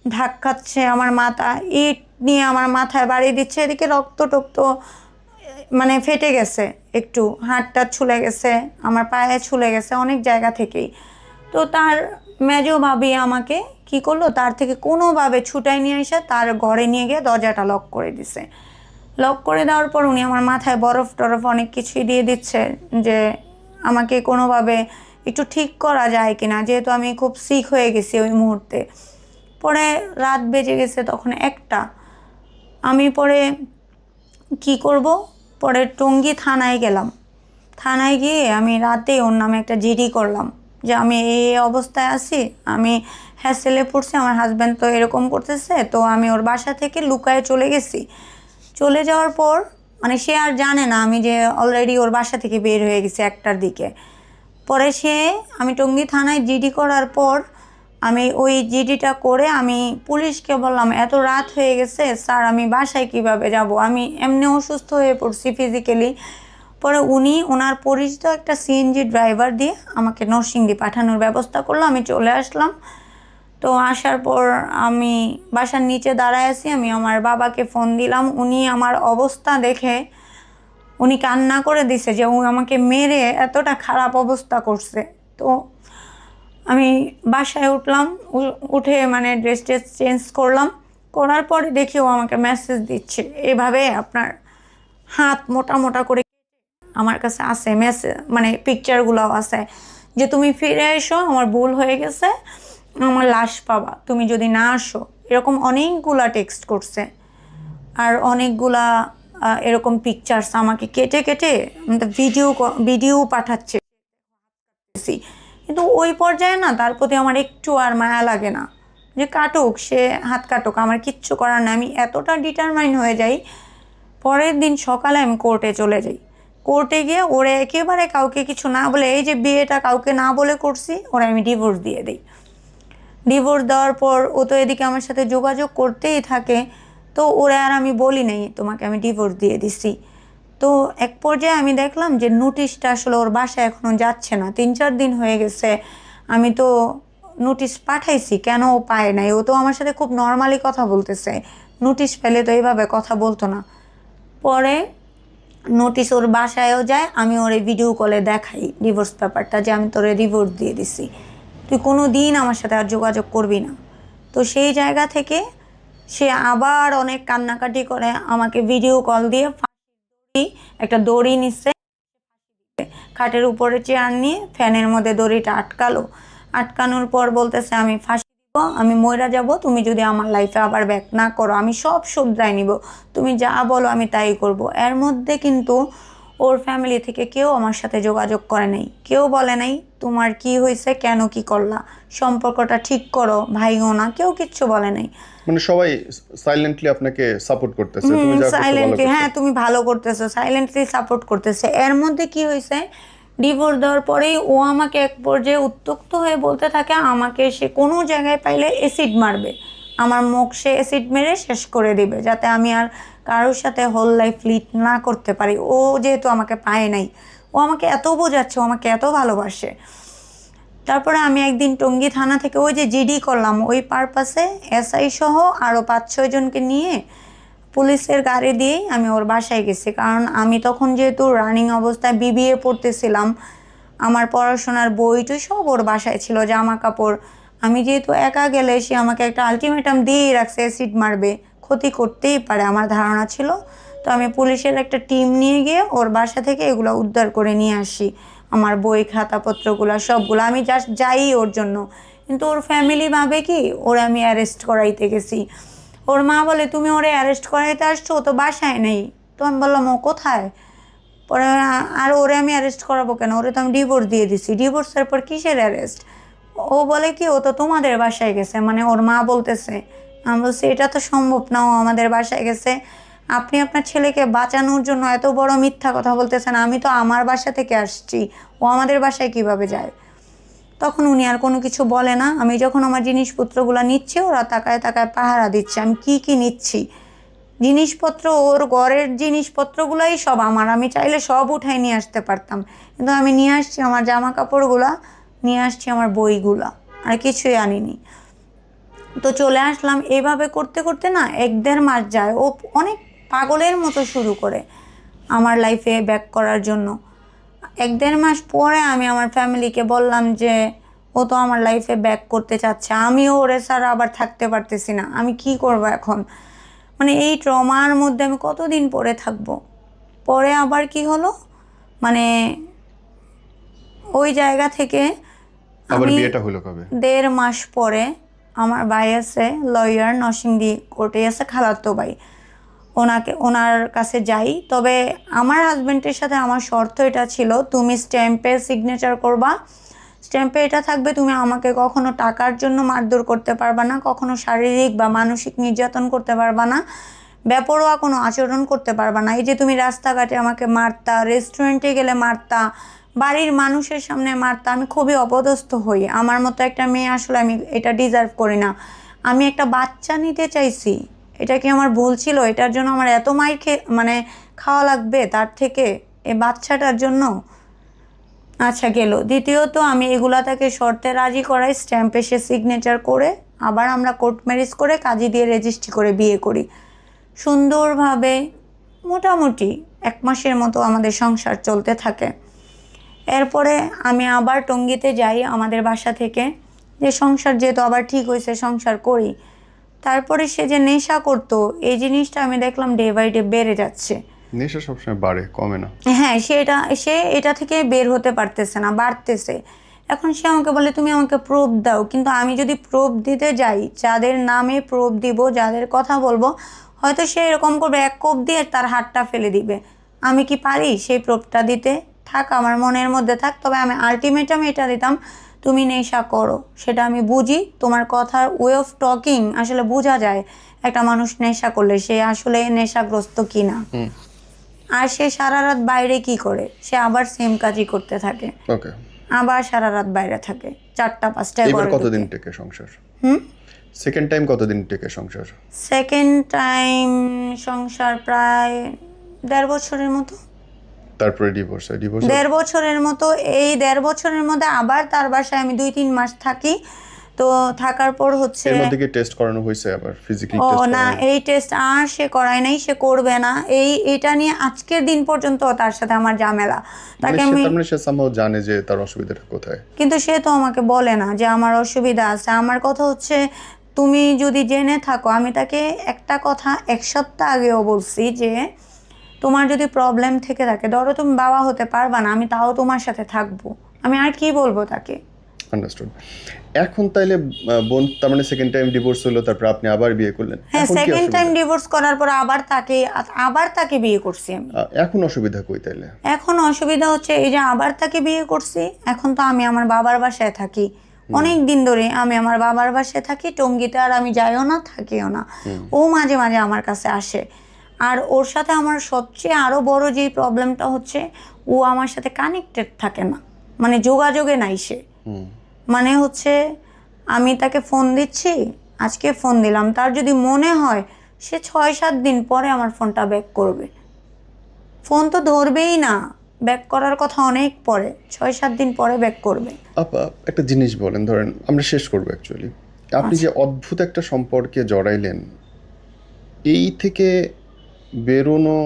S1: ধাক্কাচ্ছে আমার মাথা, ইট নিয়ে আমার মাথায় বাড়ি দিচ্ছে, এদিকে রক্ত টক্ত মানে ফেটে গেছে, একটু হাতটা ছুলে গেছে, আমার পায়ে ছুলে গেছে অনেক জায়গা থেকেই। তো তার মেজো ভাবি আমাকে কি করলো, তার থেকে কোনোভাবে ছুটাই নিয়ে এসে তার ঘরে নিয়ে গিয়ে দরজাটা লক করে দিছে। লক করে দেওয়ার পর উনি আমার মাথায় বরফ টরফ অনেক কিছুই দিয়ে দিচ্ছে, যে আমাকে কোনোভাবে একটু ঠিক করা যায় কিনা, যেহেতু আমি খুব সিক হয়ে গেছি ওই মুহূর্তে। পরে রাত বেজে গেছে তখন 1টা। আমি পরে কি করব, পরে টঙ্গী থানায় গেলাম। থানায় গিয়ে আমি রাতে ওর নামে একটা জিডি করলাম যে আমি এই অবস্থায় আছি, আমি হ্যাসেলে পড়ছি, আমার হাজব্যান্ড তো এরকম করতেছে, তো আমি ওর বাসা থেকে লুকায়ে চলে গেছি। চলে যাওয়ার পর মানে সে আর জানে না আমি যে অলরেডি ওর বাসা থেকে বের হয়ে গেছি 1টার দিকে। পরে আমি টঙ্গী থানায় জিডি করার পর আমি ওই জিডিটা করে আমি পুলিশকে বললাম এত রাত হয়ে গেছে স্যার, আমি বাসায় কিভাবে যাব, আমি এমনি অসুস্থ হয়ে পড়ছি ফিজিক্যালি। পরে ওনার পরিচিত একটা সিএনজি ড্রাইভার দিয়ে আমাকে নরসিংদী পাঠানোর ব্যবস্থা করলো। আমি চলে আসলাম। তো আসার পর আমি বাসার নিচে দাঁড়ায় আছি, আমি আমার বাবাকে ফোন দিলাম। উনি আমার অবস্থা দেখে উনি কান্না করে দিছে যে ও আমাকে মেরে এতটা খারাপ অবস্থা করছে। তো আমি বাসায় উঠলাম, উঠে মানে ড্রেস চেঞ্জ করলাম, করার পরে দেখি ও আমাকে মেসেজ দিচ্ছে এভাবে আপনার হাত মোটা মোটা করে। আমার কাছে আছে মেসেজ, মানে পিকচারগুলো আছে যে তুমি ফিরে এসো, আমার ভুল হয়ে গেছে, আমার লাশ পাবা তুমি যদি না আসো, এরকম অনেকগুলা টেক্সট করছে। আর অনেকগুলা এরকম পিকচার্স আমাকে কেটে কেটে ভিডিও পাঠাচ্ছে। কিন্তু ওই পর্যায়ে না তার প্রতি আমার একটু আর মায়া লাগে না, যে কাটুক, সে হাত কাটুক, আমার কিচ্ছু করার না। আমি এতটা ডিটারমাইন হয়ে যাই। পরের দিন সকালে আমি কোর্টে চলে যাই। কোর্টে গিয়ে ওরা একেবারে কাউকে কিছু না বলে, এই যে বিয়েটা কাউকে না বলে করছি, ওরা আমি ডিভোর্স দিয়ে দিই। ডিভোর্স দেওয়ার পর ও তো এদিকে আমার সাথে যোগাযোগ করতেই থাকে। তো ওরা আর আমি বলি নাই তোমাকে আমি ডিভোর্স দিয়ে দিছি। তো এক পর্যায়ে আমি দেখলাম যে নোটিশটা আসলে ওর বাসায় এখনও যাচ্ছে না, 3-4 দিন হয়ে গেছে। আমি তো নোটিশ পাঠাইছি, কেন ও পায় নাই? ও তো আমার সাথে খুব নর্মালি কথা বলতেছে, নোটিশ পেলে তো এইভাবে কথা বলতো না। পরে নোটিশ ওর বাসায়ও যায়, আমি ওর ভিডিও কলে দেখাই ডিভোর্স পেপারটা যে আমি তোরে ডিভোর্স দিয়ে দিছি, তুই কোনো দিন আমার সাথে আর যোগাযোগ করবি না। তো সেই জায়গা থেকে সে আবার অনেক কান্নাকাটি করে আমাকে ভিডিও কল দিয়ে একটা দড়ি নিচ্ছে, খাটের উপরে চেয়ার নিয়ে ফ্যানের মধ্যে দড়িটা আটকালো। আটকানোর পর বলতেছে আমি ফাঁসি দিব, আমি মইরা যাব, তুমি যদি আমার লাইফে আবার ব্যাক না করো আমি সব শুধরাই নিব, তুমি যা বলো আমি তাই করব। এর মধ্যে কিন্তু ওর ফ্যামিলি থেকে কেউ আমার সাথে যোগাযোগ করে নাই, কেউ বলে নাই তোমার কি হয়েছে, কেন কি করলা, সম্পর্কটা ঠিক করো, ভাইও না, কেউ কিচ্ছু বলে নাই।
S2: মানে সবাই সাইলেন্টলি আপনাকে সাপোর্ট করতেছে, তুমি যা করছো ভালো
S1: সাইলেন্টলি,
S2: করছো।
S1: হ্যাঁ তুমি ভালো করতেছো, সাইলেন্টলি সাপোর্ট করতেছে। এর মধ্যে কি হয়েছে, ডিভোর্স দেওয়ার পরেই ও আমাকে এক পর্যায়ে উত্ত্যক্ত হয়ে বলতে থাকে আমাকে সে কোনো জায়গায় পাইলে অ্যাসিড মারবে, আমার মুখ সে অ্যাসিড মেরে শেষ করে দিবে, যাতে আমি আর কারোর সাথে হোল লাইফ লিড না করতে পারি। ও যেহেতু আমাকে পায় নাই, ও আমাকে এত বোঝাচ্ছে, ও আমাকে এত ভালোবাসে। তারপরে আমি একদিন টঙ্গী থানা থেকে ওই যে জিডি করলাম ওই পারপাসে এসআই সহ আরও 5-6 জনকে নিয়ে পুলিশের গাড়ি দিয়েই আমি ওর বাসায় গেছি। কারণ আমি তখন যেহেতু রানিং অবস্থায় বিবিএ পড়তেছিলাম, আমার পড়াশোনার বইটই সব ওর বাসায় ছিল, জামা কাপড়। আমি যেহেতু একা গেলে সে আমাকে একটা আলটিমেটাম দিয়েই রাখছে, অ্যাসিড মারবে, ক্ষতি করতেই পারে আমার ধারণা ছিল। তো আমি পুলিশের একটা টিম নিয়ে গিয়ে ওর বাসা থেকে এগুলো উদ্ধার করে নিয়ে আসি, আমার বই খাতাপত্রগুলো সবগুলো। আমি জাস্ট যাই ওর জন্য, কিন্তু ওর ফ্যামিলি ভাবে কি ওরে আমি অ্যারেস্ট করাইতে গেছি। ওর মা বলে তুমি ওরে অ্যারেস্ট করাইতে আসছো, ও তো বাসায় নেই। তো আমি বললাম ও কোথায়? পরে আর ওরে আমি অ্যারেস্ট করাবো কেন, ওরে তো আমি ডিভোর্স দিয়ে দিছি, ডিভোর্সের পর কিসের অ্যারেস্ট? ও বলে কি ও তো তোমাদের বাসায় গেছে, মানে ওর মা বলতেছে। আমি বলছি এটা তো সম্ভব না, ও আমাদের বাসায় গেছে, আপনি আপনার ছেলেকে বাঁচানোর জন্য এত বড় মিথ্যা কথা বলতেছেন, আমি তো আমার বাসা থেকে আসছি, ও আমাদের বাসায় কিভাবে যায়? তখন উনি আর কোনো কিছু বলে না। আমি যখন আমার জিনিসপত্রগুলো নিচ্ছি ওরা তাকায় তাকায় পাহারা দিচ্ছে আমি কি কি নিচ্ছি। জিনিসপত্র ওর ঘরের জিনিসপত্রগুলাই সব আমার, আমি চাইলে সব উঠাই নিয়ে আসতে পারতাম, কিন্তু আমি নিয়ে আসছি আমার জামা কাপড়গুলা, নিয়ে আসছি আমার বইগুলা, আর কিছুই আনিনি। তো চলে আসলাম। এভাবে করতে করতে না 1-1.5 মাস যায়। ও অনেক পাগলের মতো শুরু করে আমার লাইফে ব্যাক করার জন্য। 1-1.5 মাস পরে আমি আমার ফ্যামিলিকে বললাম যে ও তো আমার লাইফে ব্যাক করতে চাচ্ছে, আমিও ওরে ছাড়া আবার থাকতে পারতেছি না, আমি কি করব এখন? মানে এই ট্রমার মধ্যে আমি কতদিন পরে থাকবো? পরে আবার কি হলো, মানে ওই জায়গা থেকে
S2: আবার
S1: আমি
S2: বিয়েটা হলো কবে?
S1: 1.5 মাস পরে আমার ভাই আছে লয়ার, নরসিংদী কোর্টে আছে, খালাতো ভাই, ওনার কাছে যাই। তবে আমার হাজবেন্ডের সাথে আমার শর্ত এটা ছিল, তুমি স্ট্যাম্পে সিগনেচার করবা, স্ট্যাম্পে এটা থাকবে তুমি আমাকে কখনো টাকার জন্য মারধর করতে পারবা না, কখনো শারীরিক বা মানসিক নির্যাতন করতে পারবা না, বেপরোয়া কোনো আচরণ করতে পারবা না। এই যে তুমি রাস্তাঘাটে আমাকে মারতা, রেস্টুরেন্টে গেলে মারতা, বাড়ির মানুষের সামনে মারতা, আমি খুবই অপদস্থ হই। আমার মতো একটা মেয়ে আসলে আমি এটা ডিজার্ভ করি না। আমি একটা বাচ্চা নিতে চাইছি, এটা কি আমার ভুল ছিল? এটার জন্য আমার এত মাইর খাওয়া লাগবে তার থেকে এই বাচ্চাটার জন্য? আচ্ছা গেল। দ্বিতীয়ত আমি এগুলা তাকে শর্তে রাজি করাই, স্ট্যাম্পে সে সিগনেচার করে আবার আমরা কোর্ট ম্যারেজ করে কাজী দিয়ে রেজিস্ট্রি করে বিয়ে করি। সুন্দরভাবে মোটামুটি 1 মাসের মতো আমাদের সংসার চলতে থাকে। এরপরে আমি আবার টঙ্গীতে যাই আমাদের বাসা থেকে, যে সংসার যেহেতু আবার ঠিক হয়েছে সংসার করি। তারপরে সে যে নেশা করতো, এই জিনিসটা আমি দেখলাম ডে বাই ডে বেড়ে যাচ্ছে।
S2: নেশা সবসময় বাড়ে, কমে না।
S1: হ্যাঁ, সে এটা থেকে বের হতে পারতেছে না, বাড়তেছে। এখন সে আমাকে বলে তুমি আমাকে প্রুফ দাও, কিন্তু আমি যদি প্রুফ দিতে যাই, যাদের নামে প্রুফ দিব, যাদের কথা বলবো, হয়তো সে এরকম করবে, এক কোপ দিয়ে তার হাতটা ফেলে দিবে। আমি কি পারি সেই প্রুফটা দিতে? থাক আমার মনের মধ্যে থাক, তবে আমি আলটিমেটাম এটা দিতাম, তুমি নেশা করো, সেটা আমি বুঝি, তোমার কথার ওয়ে অফ টকিং আসলে বোঝা যায় একটা মানুষ নেশা করলে সে আসলে নেশাগ্রস্ত কিনা। আর সে সারা রাত বাইরে কি করে, সে আবার সেম কাজই করতে থাকে,
S2: ওকে,
S1: আবার সারা রাত বাইরে থাকে, 4টা 5টা
S2: এবার
S1: ঘরে
S2: কতদিন
S1: ঢুকে।
S2: টেকে সংসার? সেকেন্ড টাইম কতদিন টেকে সংসার?
S1: সেকেন্ড টাইম সংসার প্রায় 1.5 বছরের মতো।
S2: তারপরে ডিভোর্স হয়? ডিভোর্স
S1: 1.5 বছরের মতো। এই 1.5 বছরের মধ্যে আবার তার বাসায় আমি 2-3 মাস থাকি। তো থাকার পর হচ্ছে,
S2: এর মধ্যে কি টেস্ট করানো হয়েছে আবার, ফিজিক্যাল
S1: ও
S2: টেস্ট?
S1: না, এই টেস্ট আর সে করায় নাই, সে করবে না। এটা নিয়ে আজকের দিন পর্যন্ত তার সাথে আমার ঝামেলা। তাকে আমি,
S2: তার মানে সে সামহাও জানে যে তার অসুবিধাটা কোথায়,
S1: কিন্তু সে তো আমাকে বলে না যে আমার অসুবিধা আছে। আমার কথা হচ্ছে, তুমি যদি জেনে থাকো, আমি তাকে একটা কথা 1 সপ্তাহ আগেও বলছি যে তোমার যদি প্রবলেম থেকে থাকে, ধরো তুমি বাবা হতে পারবা না, আমি তাও তোমার সাথে থাকবো, আমি আর কি বলবো তাকে?
S2: আন্ডারস্টুড। এখন তাইলে বোন, তার মানে সেকেন্ড টাইম ডিভোর্স হলো, তারপর আপনি আবার বিয়ে করলেন?
S1: হ্যাঁ,
S2: এখন কি
S1: সেকেন্ড টাইম
S2: অসুবিধা?
S1: ডিভোর্স করার পর আবার তাকে বিয়ে করছি আমি।
S2: এখন অসুবিধা কই তাইলে?
S1: এখন অসুবিধা হচ্ছে এই যে আবার তাকে বিয়ে করছি, এখন তো আমি আমার বাবার বাসায় থাকি অনেক দিন ধরে, আমি আমার বাবার বাসায় থাকি টঙ্গীতে, আর আমি যাইও না থাকিও না। ও মাঝে মাঝে আমার কাছে আসে। আর ওর সাথে আমার সবচেয়ে আরো বড় যে প্রবলেমটা হচ্ছে, ও আমার সাথে কানেক্টেড থাকে না, মানে যোগাযোগে নাই সে। মানে হচ্ছে আমি তাকে ফোন দিচ্ছি, আজকে ফোন দিলাম, তার যদি মনে হয় সে 6-7 দিন পরে আমার ফোনটা ব্যাক করবে। ফোন তো ধরবেই না, ব্যাক করার কথা অনেক পরে, 6-7 দিন পরে ব্যাক করবে।
S2: আপা একটা জিনিস বলেন, ধরেন আমরা শেষ করবো অ্যাকচুয়ালি, আপনি যে অদ্ভুত একটা সম্পর্কে জড়াইলেন, এই থেকে বেরোনো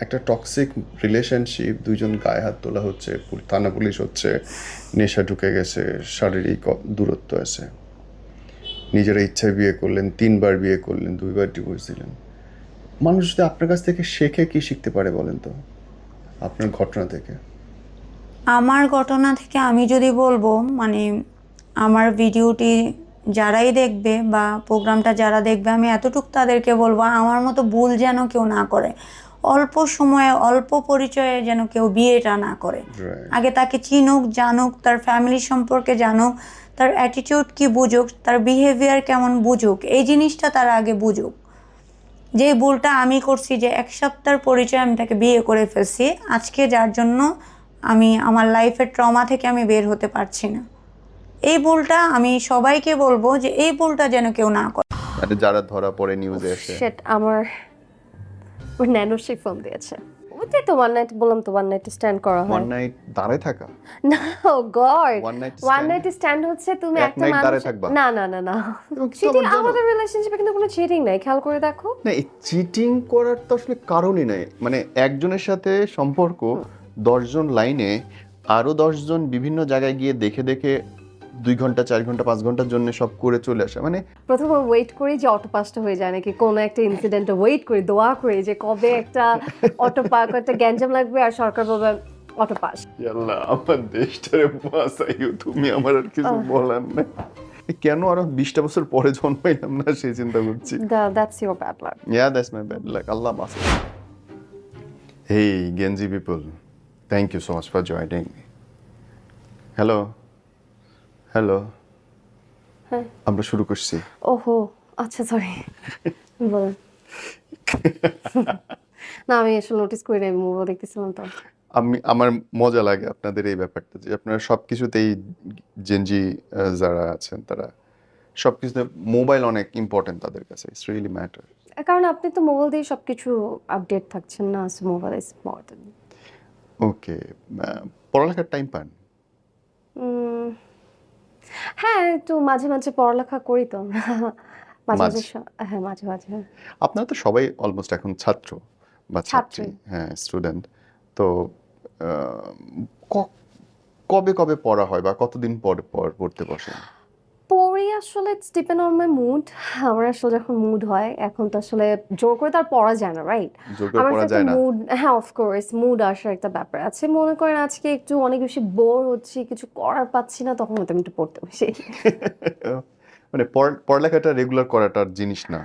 S2: একটা টক্সিক রিলেশনশিপ, দুইজন গায়ে হাত তোলা হচ্ছে, থানা পুলিশ হচ্ছে, নেশা ঢুকে গেছে, শারীরিক দূরত্ব আছে, নিজেরা ইচ্ছায় বিয়ে করলেন, 3বার বিয়ে করলেন, 2বার ডিভোর্স দিলেন। মানুষ যদি আপনার কাছ থেকে শেখে, কি শিখতে পারে বলেন তো, আপনার ঘটনা থেকে?
S1: আমার ঘটনা থেকে আমি যদি বলবো, মানে আমার ভিডিওটি যারাই দেখবে বা প্রোগ্রামটা যারা দেখবে, আমি এতটুকু তাদেরকে বলবো, আমার মতো ভুল যেন কেউ না করে। অল্প সময়ে অল্প পরিচয়ে যেন কেউ বিয়েটা না করে। আগে তাকে চিনুক, জানুক, তার ফ্যামিলি সম্পর্কে জানুক, তার অ্যাটিটিউড কি বুঝুক, তার বিহেভিয়ার কেমন বুঝুক, এই জিনিসটা তার আগে বুঝুক। যে ভুলটা আমি করছি, যে 1 সপ্তাহের পরিচয় আমি তাকে বিয়ে করে ফেলছি, আজকে যার জন্য আমি আমার লাইফের ট্রমা থেকে আমি বের হতে পারছি না। এই ভুলটা আমি সবাইকে বলবো যে এই ভুলটা যেন কেউ না করে।
S2: মানে যারা ধরা পড়ে নিউজে এসে,
S3: শিট, আমার ওই ন্যানোশি ফোন দিয়েছে। ওইটাই তো ওয়ান নাইট বললাম, তো ওয়ান নাইট স্ট্যান্ড করা হয়।
S2: ওয়ান নাইট দাঁড়ায় থাকা?
S3: না, oh God,
S2: One night stand?
S3: One night stand হচ্ছে তুমি
S2: এক
S3: একটা
S2: night
S3: মানুষ,
S2: দাঁড়ায় থাকবা?
S3: না না না না, চিটিং আমাদের রিলেশনশিপে কিন্তু কোনো চিটিং নাই, খেয়াল করে দেখো।
S2: না, এই চিটিং করার তো আসলে কারণই নাই। মানে একজনের সাথে সম্পর্ক, 10 জন লাইনে আরো 10 জন বিভিন্ন জায়গায় গিয়ে দেখে দেখে 2 ঘন্টা 4 ঘন্টা 5 ঘন্টার জন্য সব করে চলে আসা, মানে
S3: প্রথমে ওয়েট করি যে অটো পাসটা হয়ে যায় নাকি, কোনো একটা ইনসিডেন্টে ওয়েট করি, দোয়া করি যে কবে একটা অটো পার্ক, একটা গ্যাঞ্জাম লাগবে আর সরকার বলবে অটো পাস।
S2: আল্লাহ আমার দেশটারে বাঁচাইও, তুমি আমার আর কিছু বলার নেই। কেন আরো 20টা বছর পরে জন্মাইলাম না সেই চিন্তা করছি।
S3: That's your bad luck.
S2: Yeah, that's my bad luck. Allah master. Hey, Genji people. Thank you so much for joining me. Hello. Hello.
S3: হ্যাঁ।
S2: আমরা শুরু করছি।
S3: ওহো, আচ্ছা সরি। বলেন। না আমি আসলে নোটিস করি নাই, মোবাইল দেখতেছিলাম তো।
S2: আমার মজা লাগে আপনাদের এই ব্যাপারটা যে আপনারা সবকিছুতেই জেনজি যারা আছেন তারা সবকিছুতে মোবাইল অনেক ইম্পর্টেন্ট তাদের কাছে। It's really matter.
S3: কারণ আপনি তো মোবাইল দিয়ে সবকিছু আপডেট থাকছেন না, সো মোবাইল ইজ ইম্পর্টেন্ট।
S2: ওকে, পড়ালেখার টাইম পান?
S3: হ্যাঁ, একটু মাঝে মাঝে পড়ালেখা করি তো। মাঝে মাঝে হ্যাঁ মাঝে মাঝে।
S2: আপনারা তো সবাই অলমোস্ট এখন ছাত্র বা ছাত্রী, হ্যাঁ স্টুডেন্ট। তো কবে কবে পড়া হয় বা কতদিন পর পর পড়তে বসেন?
S3: পড়ি আসলে it's depend on my mood. আমার আসলে যখন মুড হয়, এখন তো আসলে জোর করে তো আর পড়া যায় না, রাইট?
S2: জোর করে
S3: আমার
S2: পড়া
S3: একটা
S2: যায় না।
S3: মুড, হ্যাঁ অফকোর্স মুড আসার একটা ব্যাপার আছে। মনে করেন আজকে একটু অনেক বেশি বোর হচ্ছি, কিছু করার পাচ্ছি না, তখন হয়তো আমি একটু পড়তে বসি।
S2: মানে পড়ালেখাটা রেগুলার করাটার জিনিস না।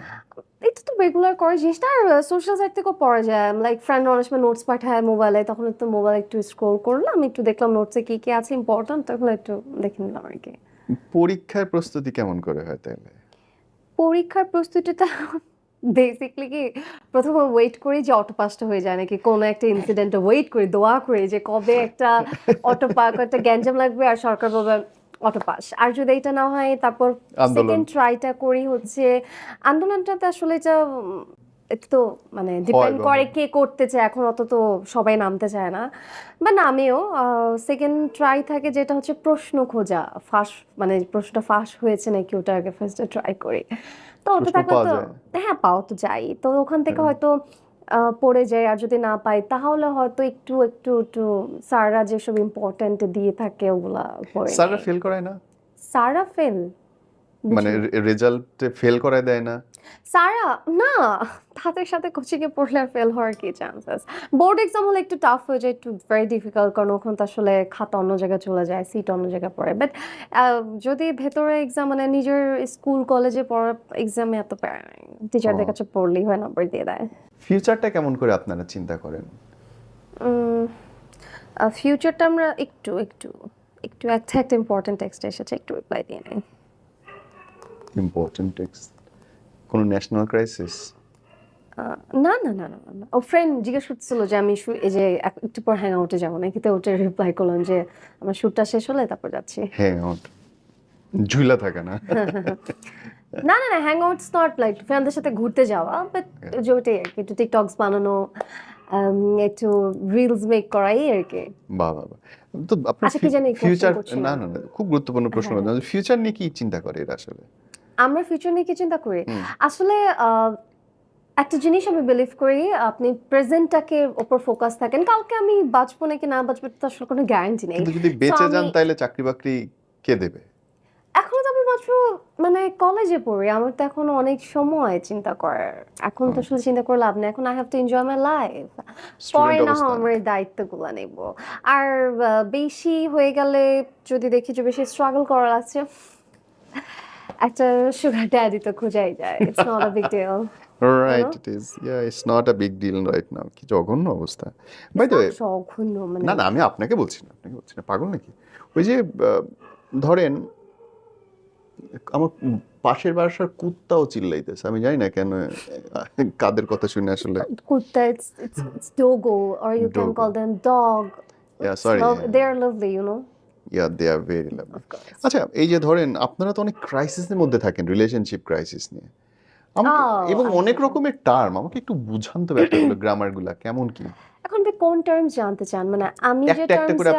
S3: এটা তো রেগুলার করার জিনিসটা, আর সোশ্যাল সাইট থেকেও পড়া যায়। লাইক ফ্রেন্ড অনেক সময় নোটস পাঠায় মোবাইলে, তখন একটু মোবাইল একটু স্ক্রোল করলাম, একটু দেখলাম নোটসে কি কি আছে ইম্পর্টেন্ট, তখন একটু দেখে নিলাম আর কি।
S2: পরীক্ষার প্রস্তুতি কেমন করে হয় তাহলে?
S3: পরীক্ষার প্রস্তুতিটা বেসিকলি কি প্রথমে ওয়েট করি যে অটো পাসটা হয়ে যায় নাকি, কোনো একটা ইনসিডেন্টে ওয়েট করি, দোয়া করি যে কবে একটা অটো পাস, একটা গ্যাঞ্জাম লাগবে আর সরকার বলবে অটো পাস। আর যদি এটা না হয় তারপর সেকেন্ড ট্রাইটা করি হচ্ছে আন্দোলনটাতে। আসলে এটা এটা তো মানে ডিপেন্ড করে কে করতে চায়, এখন অত তো সবাই নামতে চায় না, বা নামেও। সেকেন্ড ট্রাই থাকে যেটা হচ্ছে প্রশ্ন খোঁজা, ফাঁস মানে প্রশ্নটা ফাঁস হয়েছে নাকি ওটা আগে ফার্স্টে ট্রাই করি। তো ওটা থাকলে তো হ্যাঁ পাওয়া তো যাই, তো ওখান থেকে হয়তো পড়ে যায়। আর যদি না পাই তাহলে হয়তো একটু একটু একটু স্যাররা যেসব ইম্পর্টেন্ট দিয়ে থাকে ওগুলা পড়ে।
S2: স্যাররা ফেল করায় না?
S3: স্যাররা ফেল
S2: মানে রেজাল্টে ফেল করায় দেয় না?
S3: সারা না, তাদের সাথে কোচিংয়ে পড়লে আর ফেল হওয়ার কি চান্সেস? বোর্ড এক্সাম হলে একটু টাফ হয়ে যায়, একটু ভেরি ডিফিকাল্ট, কারণ ওখান তো আসলে খাতা অন্য জায়গায় চলে যায়, সিট অন্য জায়গায় পড়ে। বাট যদি ভেতরে এক্সাম মানে নিজের স্কুল কলেজে পড়া এক্সামে এত প্যারা নাই, টিচারদের কাছে পড়লেই হয়, নাম্বার দিয়ে দেয়।
S2: ফিউচারটা কেমন করে আপনারা চিন্তা করেন?
S3: ফিউচারটা আমরা একটু একটু একটু একটা ইম্পর্টেন্ট টেক্সট এসেছে, একটু রিপ্লাই দিয়ে নেই।
S2: Important text? কোনো ন্যাশনাল ক্রাইসিস?
S3: না না না না না, ও ফ্রেন্ড জিজ্ঞেস করতেছিল যে আমি এই যে একটু পর হ্যাং আউটে যাবো নাকি, তো ওটা রিপ্লাই করলাম যে আমার শ্যুটটা শেষ হলে তারপর যাচ্ছি।
S2: হ্যাং আউট ঝুলা থাকে না?
S3: না না না, হ্যাং আউটস নট লাইক ফ্রেন্ডদের সাথে ঘুরতে যাওয়া, বাট যে ওইটাই আর কি, একটু টিকটকস বানানো, একটু রিলস মেক করা, এই আর কি।
S2: বাহ বাহ বাহ। তো আপনার
S3: আচ্ছা, কি জানি
S2: ফিউচার,
S3: question
S2: না না না, খুব গুরুত্বপূর্ণ প্রশ্ন। ফিউচার নিয়ে কি চিন্তা করে এরা আসলে?
S3: আমরা ফিউচার নিয়ে কি চিন্তা করি আসলে, একটা জিনিস আমি বিলিভ করি, আপনি প্রেজেন্টটাকে উপর ফোকাস থাকেন। কালকে আমি বাঁচবো নাকি না বাঁচবো তো আসলে কোনো গ্যারান্টি নেই।
S2: কিন্তু যদি বেঁচে যান তাহলে চাকরি বাকরি কে দেবে?
S3: এখন তো আমি মাত্র মানে কলেজে পড়ি, আমার তো এখনো অনেক সময় চিন্তা করার। এখন তো আসলে চিন্তা করে লাভ নেই, এখন I have to enjoy my life. পরে না আমার দায়িত্বগুলো নেব। আর বেশি হয়ে গেলে যদি দেখি যে বেশি স্ট্রাগল করা লাগছে, একটা সুগার ড্যাডি তো খোঁজাই যায়। It's not a big deal.
S2: Right, it is, yeah, it's not a big deal right now. কি জঘন্য অবস্থা। বাই দ্য ওয়ে,
S3: জঘন্য মানে
S2: না না আমি আপনাকে বলছি না, পাগল নাকি? ওই যে ধরেন আমার পাশের বাসার কুত্তাও চিল্লাইতেছে, আমি জানি না কেন, কাদের কথা শুনে আসলে।
S3: কুত্তা, it's dogo or you can call them dog.
S2: Yeah, sorry.
S3: They are lovely, you know.
S2: Yeah, they are very lovely. আচ্ছা, এই যে ধরেন আপনারা তো অনেক ক্রাইসিসের মধ্যে থাকেন, রিলেশনশিপ ক্রাইসিস নিয়ে। এবং অনেক রকমের টার্ম, আমাকে একটু বুঝান তো ব্যাপারগুলো, গ্রামারগুলো কেমন কি?
S3: এখন আপনি কোন টার্মস জানতে চান? মানে আমি যে
S2: একটা করে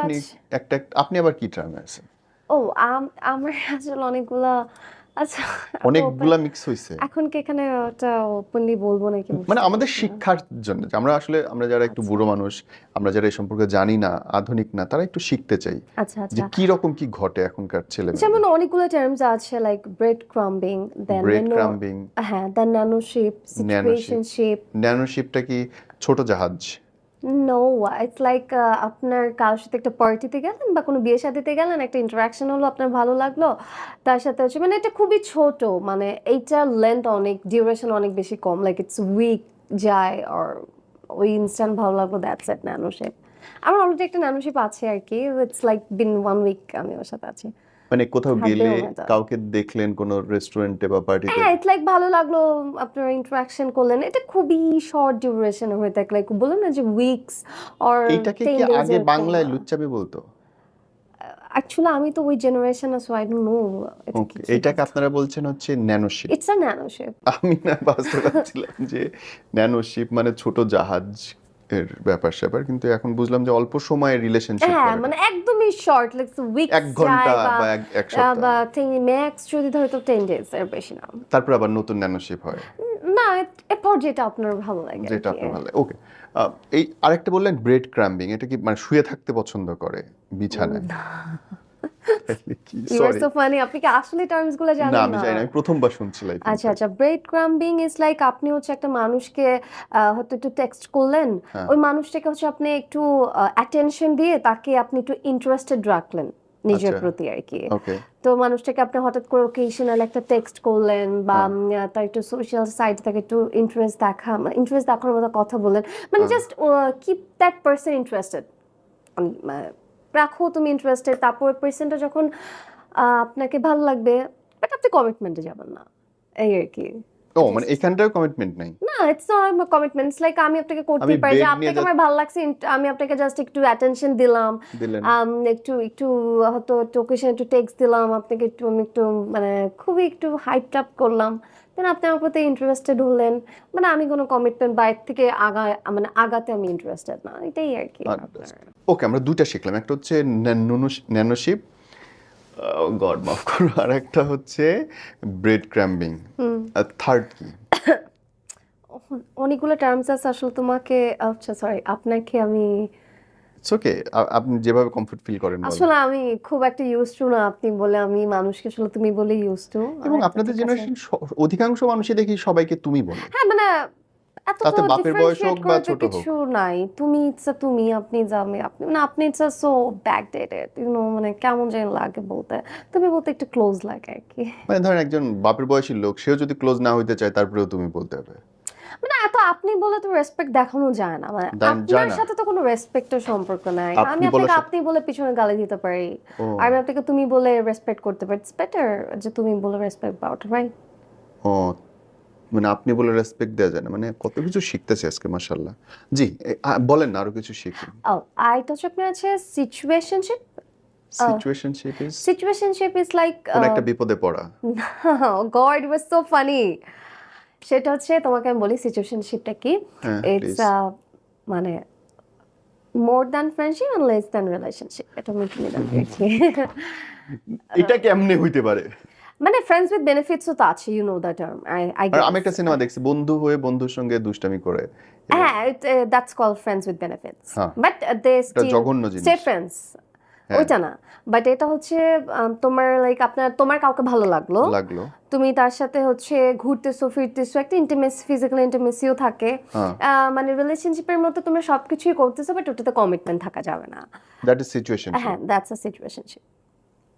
S2: আপনি আবার কি টার্মে আছেন?
S3: ও আমার আসলে অনেকগুলা, আচ্ছা
S2: অনেকগুলা মিক্স হইছে।
S3: এখন কি এখানে ওটা ওপেনলি বলবো নাকি?
S2: মানে আমাদের শিক্ষার জন্য, আমরা যারা একটু বুড়ো মানুষ, আমরা যারা এই সম্পর্কে জানি না, আধুনিক না, তারা একটু শিখতে চাই
S3: আচ্ছা
S2: যে কি রকম কি ঘটে এখনকার ছেলে।
S3: যেমন অনেকগুলো টার্মস আছে, লাইক ব্রেড ক্রাম্বিং, দেন হ্যাঁ, দেন ন্যানোশিপ, সিচুয়েশনশিপ।
S2: ন্যানোশিপটা কি ছোট জাহাজ?
S3: নো, ইটস লাইক আপনার কারোর সাথে একটা পার্টিতে গেলেন বা কোনো বিয়ে শাদিতে গেলেন, একটা ইন্টারাকশন হলো, আপনার ভালো লাগলো, তার সাথে হচ্ছে মানে এটা খুবই ছোট, মানে এইটার লেন্থ অনেক, ডিউরেশন অনেক বেশি কম, লাইক ইটস উইক যায়, আর ওই ইনস্ট্যান্ট ভালো লাগলো, দ্যাটস ইট, ন্যানোশেপ। আমার অলরেডি একটা ন্যানোশেপ আছে আর কি, ইটস লাইক বিন 1 উইক আমি ওর সাথে আছি।
S2: মানে কোথাও
S3: হাত
S2: গেলে
S3: বের হয়ে যায়।
S2: কাউকে দেখলেন কোনো রেস্টুরেন্টে বা পার্টিতে,
S3: হ্যাঁ, ইটস লাইক ভালো লাগলো, আপনার ইন্টারাকশন করলেন, এটা খুবই শর্ট ডিউরেশন হয়ে থাকে, লাইক বললাম না যে উইকস অর
S2: এইটাকে
S3: 10
S2: কি
S3: days
S2: আগে
S3: এরকম
S2: বাংলায়
S3: না।
S2: লুচ্চামি বলতো?
S3: অ্যাকচুয়ালি আমি তো ওই generation, so I don't know এটা
S2: ওকে,
S3: কি।
S2: এইটাকে আপনারা বলছেন হচ্ছে ন্যানোশিপ।
S3: It's a ন্যানোশেপ।
S2: আমি না বাস্তবে ভাবছিলাম যে ন্যানোশিপ মানে ছোট জাহাজ এর ব্যাপার স্যাপার, কিন্তু এখন বুঝলাম যে অল্প সময়ের রিলেশনশিপ
S3: হ্যাঁ,
S2: করে,
S3: মানে একদমই শর্ট, লাইক উইকস
S2: 1 ঘন্টা
S3: যায়, বা
S2: বা এক সপ্তাহ,
S3: বা ম্যাক্স যদি ধরে তো 10 days এর বেশি না।
S2: তারপর আবার নতুন ন্যানোশিপ হয়,
S3: না, এরপর যেটা আপনার ভালো লাগে আর
S2: যেটা
S3: কি।
S2: আপনার ভালো লাগে। ওকে, এই আরেকটা বললেন ব্রেড ক্রাম্বিং, এটা কি মানে শুয়ে থাকতে পছন্দ করে বিছানায়? তাহলে কি,
S3: you are
S2: sorry,
S3: so funny, আপনি কি আসলে টার্মস গুলো
S2: না
S3: জানেন
S2: আমি
S3: না?
S2: জানি না, আমি প্রথমবার শুনছি লাইফে।
S3: আচ্ছা আচ্ছা, ব্রেড ক্রাম্বিং ইজ লাইক আপনি হচ্ছে একটা মানুষকে হয়তো একটু টেক্সট করলেন,
S2: হ্যাঁ।
S3: ওই মানুষটাকে হচ্ছে আপনি একটু অ্যাটেনশন দিয়ে তাকে আপনি একটু ইন্টারেস্টেড রাখলেন নিজের
S2: আচ্ছা।
S3: প্রতি আর কি।
S2: ওকে,
S3: তো মানুষটাকে আপনি হঠাৎ করে ওকেশনাল একটা টেক্সট করলেন, বা
S2: হ্যাঁ।
S3: তার একটু সোশ্যাল সাইড থেকে একটু ইন্টারেস্ট ইন্টারেস্ট দেখানোর মতো কথা বললেন, মানে
S2: হ্যাঁ।
S3: Just keep that person interested, রাখো তুমি ইন্টারেস্টেড। তারপর পার্সনটা যখন আপনাকে ভালো লাগবে, বাট আপনি কমিটমেন্টে যাবেন না, এই আর কি।
S2: ও মানে এখানটাও কমিটমেন্ট নাই?
S3: না, it's not commitment, it's like আমি আপনাকে
S2: আমি
S3: করতেই পারি যে
S2: বেড নিয়ে
S3: আপনাকে আমার ভালো লাগছে, আমি আপনাকে জাস্ট একটু অ্যাটেনশন দিলাম,
S2: দিলেন,
S3: একটু একটু হয়তো ওকেশন একটু টেক্সট দিলাম আপনাকে, একটু আমি একটু মানে খুবই একটু হাইপ টাপ করলাম, দেন আপনি আমার প্রতি ইন্টারেস্টেড হলেন, মানে আমি কোনো কমিটমেন্ট বাইরে থেকে মানে আগাতে আমি ইন্টারেস্টেড না, এটাই আর কি আপনার।
S2: ওকে, আমরা দুইটা শিখলাম, একটা হচ্ছে ন্যানোশিপ, গড মাফ করো, আর একটা হচ্ছে ব্রেড ক্রাম্বিং, আর থার্ড কি?
S3: অনেকগুলো টার্মস আছে আসলে, তোমাকে আচ্ছা সরি আপনাকে আমি
S2: ইটস ওকে, আপনি যেভাবে কমফর্ট ফিল করেন বলেন।
S3: আসলে আমি খুব একটা ইউজ টু না আপনি বলে, আমি মানুষকে আসলে তুমি বলে ইউজ টু।
S2: এবং আপনাদের জেনারেশন অধিকাংশ মানুষই দেখি সবাইকে তুমি বলে,
S3: হ্যাঁ মানে এত
S2: তাতে
S3: তো
S2: বাপের বয়স
S3: ডিফারেন্সিয়েট
S2: হোক বা
S3: করে তো
S2: ছোট হোক।
S3: কিছু নাই, তুমি ইটস তুমি, আপনি যাবে, আপনি না, আপনি it's so backdated, you know, মানে কেমন যেন লাগে বলতে, তুমি বলতে একটু ক্লোজ লাগে আর কি।
S2: মানে ধরেন একজন বাপের বয়সী লোক, সেও যদি ক্লোজ না হইতে চায় তারপরেও তুমি বলতে হবে?
S3: মানে এত আপনি বলে তো রেসপেক্ট দেখানো যায় না, মানে
S2: যায়
S3: আপনার
S2: না।
S3: সাথে তো কোনো রেসপেক্টের সম্পর্ক নাই,
S2: আপনি
S3: আমি
S2: বলার
S3: আপনাকে
S2: সাথে-
S3: আপনি বলে পিছনে গালি দিতে পারি,
S2: ও
S3: আর আমি আপনাকে তুমি বলে রেসপেক্ট করতে পারি, ইটস বেটার যে তুমি বলে রেসপেক্ট পাও, রাইট?
S2: ও, মানে আপনি বলে রেসপেক্ট দেওয়া যায় না, মানে কত কিছু শিখতেছে আজকে, মাশাআল্লাহ। জি, বলেন না আরো কিছু শিখি।
S3: ও, আরেকটা হচ্ছে আপনার আছে situationship.
S2: Situationship is
S3: situationship is like
S2: কোন একটা বিপদে পড়া।
S3: God was so funny. সেটা হচ্ছে তোমাকে আমি বলি সিচুয়েশনশিপটা কি।
S2: হ্যাঁ,
S3: ইটস
S2: please।
S3: মানে more than friendship and less than relationship, এটা আমি কি
S2: এটা কেমনে হইতে পারে?
S3: মানে ফ্রেন্ডস উইথ বেনিফিটসও তো আছে, ইউ নো দ্য টার্ম, আই
S2: আর আমি একটা সিনেমা দেখছি, বন্ধু হয়ে বন্ধুর সঙ্গে দুষ্টামি করে।
S3: হ্যাঁ, that's called friends with benefits,
S2: হ্যাঁ।
S3: বাট দে
S2: এটা
S3: স্টিল
S2: জঘন্য জিনিস।
S3: স্টে ফ্রেন্ডস,
S2: হ্যাঁ।
S3: ওইটা না। বাট এটা হচ্ছে তোমার লাইক তোমার কাউকে ভালো লাগলো,
S2: লাগলো,
S3: তুমি তার সাথে হচ্ছে ঘুরতেছো ফিরতেছো, একটা ইন্টিমেসি, ফিজিক্যাল ইন্টিমেসিও থাকে,
S2: হ্যাঁ।
S3: মানে রিলেশনশিপের মতো তোমরা সবকিছুই করতেছো, বাট ওটাতে কমিটমেন্ট থাকা যাবে না।
S2: That is situation.
S3: হ্যাঁ, দ্যাটস আ সিচুয়েশনশিপ,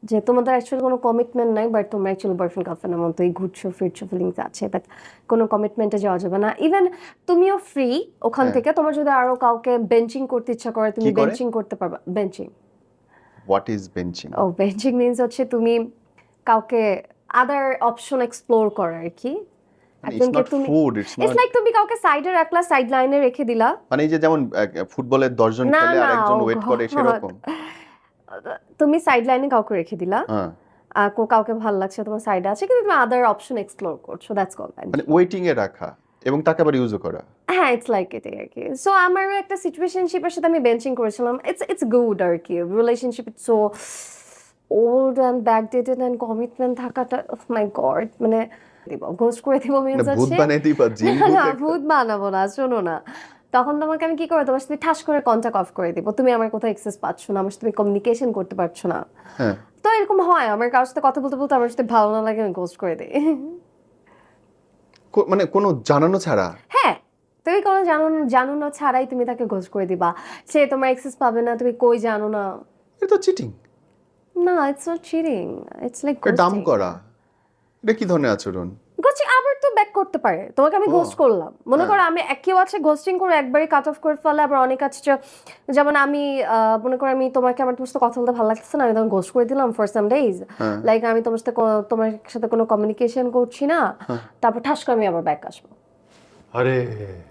S3: যে তোমাদের অ্যাকচুয়ালি কোনো কমিটমেন্ট নাই, বাট তোমরা অ্যাকচুয়ালি বয়ফ্রেন্ড গার্লফ্রেন্ডের মতোই ঘুরছো ফিরছো, ফিলিংস আছে, বাট কোনো কমিটমেন্টে যাওয়া যাবে না। ইভেন তুমিও ফ্রি ওখান
S2: হ্যাঁ।
S3: থেকে, তোমার যদি আরো কাউকে বেঞ্চিং করতে ইচ্ছা করে, তুমি
S2: কি করে?
S3: বেঞ্চিং করতে পারবা। বেঞ্চিং,
S2: হোয়াট ইজ বেঞ্চিং?
S3: ও বেঞ্চিং মিন্স হচ্ছে তুমি কাউকে আদার অপশন এক্সপ্লোর করা আর কি।
S2: ইটস
S3: একজনকে
S2: নট
S3: তুমি
S2: food, it's
S3: it's
S2: not,
S3: like তুমি কাউকে সাইডে রাখলা, সাইড লাইনে রেখে দিলা।
S2: মানে এই যে যেমন ফুটবলের 10 জন
S3: না,
S2: খেলে আর
S3: না,
S2: একজন
S3: ও
S2: ওয়েট করে
S3: God।
S2: সেরকম।
S3: তুমি সাইড লাইনে কাউকে রেখে দিলা,
S2: হ্যাঁ,
S3: কাউকে ভালো লাগছে, তোমার সাইডে আছে, কিন্তু তুমি আদার অপশন এক্সপ্লোর করছো, দ্যাটস কল্ড
S2: মানে
S3: বেঞ্চিং।
S2: ওয়েটিং এ রাখা এবং তাকে আবার ইউজও করা।
S3: হ্যাঁ, ইটস লাইক এটাই আর কি। সো আমার একটা সিচুয়েশনশিপের সাথে আমি বেঞ্চিং করেছিলাম, ইটস গুড আর কি। Relationship it's so old and backdated and commitment থাকাটা, মাই গড, মানে ঘোস্ট করে দিব
S2: মানে
S3: মিন্স
S2: ভূত
S3: হচ্ছে
S2: বানাই দিবা, জিন
S3: না, ভূত বানাবো না, শোনো না। তখন তোমাকে আমি কি করবো, তোমার সাথে ঠাস করে কন্টাক্ট অফ করে দিব, তুমি আমার কোথাও অ্যাক্সেস পাচ্ছ না, আমার সাথে তুমি কমিউনিকেশন করতে পারছো না।
S2: হ্যাঁ,
S3: তো এরকম হয়, আমার কারোর সাথে কথা বলতে বলতে আমার সাথে ভালো না লাগে, আমি ঘোস্ট করে দিই।
S2: মানে কোনো জানানো ছাড়া।
S3: হ্যাঁ, তো তুমি কোনো জানো না ছাড়াই তুমি তাকে ঘোষ করে দিবা, সে তোমার অ্যাক্সেস পাবে না, তুমি কই জানো না।
S2: এটা তো চিটিং,
S3: না, it's not cheating, it's like
S2: Dam করা। এটা কি ধরনের আচরণ?
S3: গোস্টিং আবার তো ব্যাক করতে পারে, তোমাকে আমি ঘোস্ট করলাম, মনে করো আমি কেউ আছে ঘোস্টিং করে একবারই কাট অফ করে ফেলে, আবার অনেক আছে যেমন আমি মনে করো আমি তোমাকে, আমার তোমার সাথে কথা বলতে ভালো লাগতেছে না, আমি তোমাকে ঘোস্ট করে দিলাম ফর সাম ডেজ, লাইক আমি তোমার সাথে কোনো কমিউনিকেশন করছি না, তারপর ঠাস করে আমি আবার ব্যাক আসবো,
S2: আরে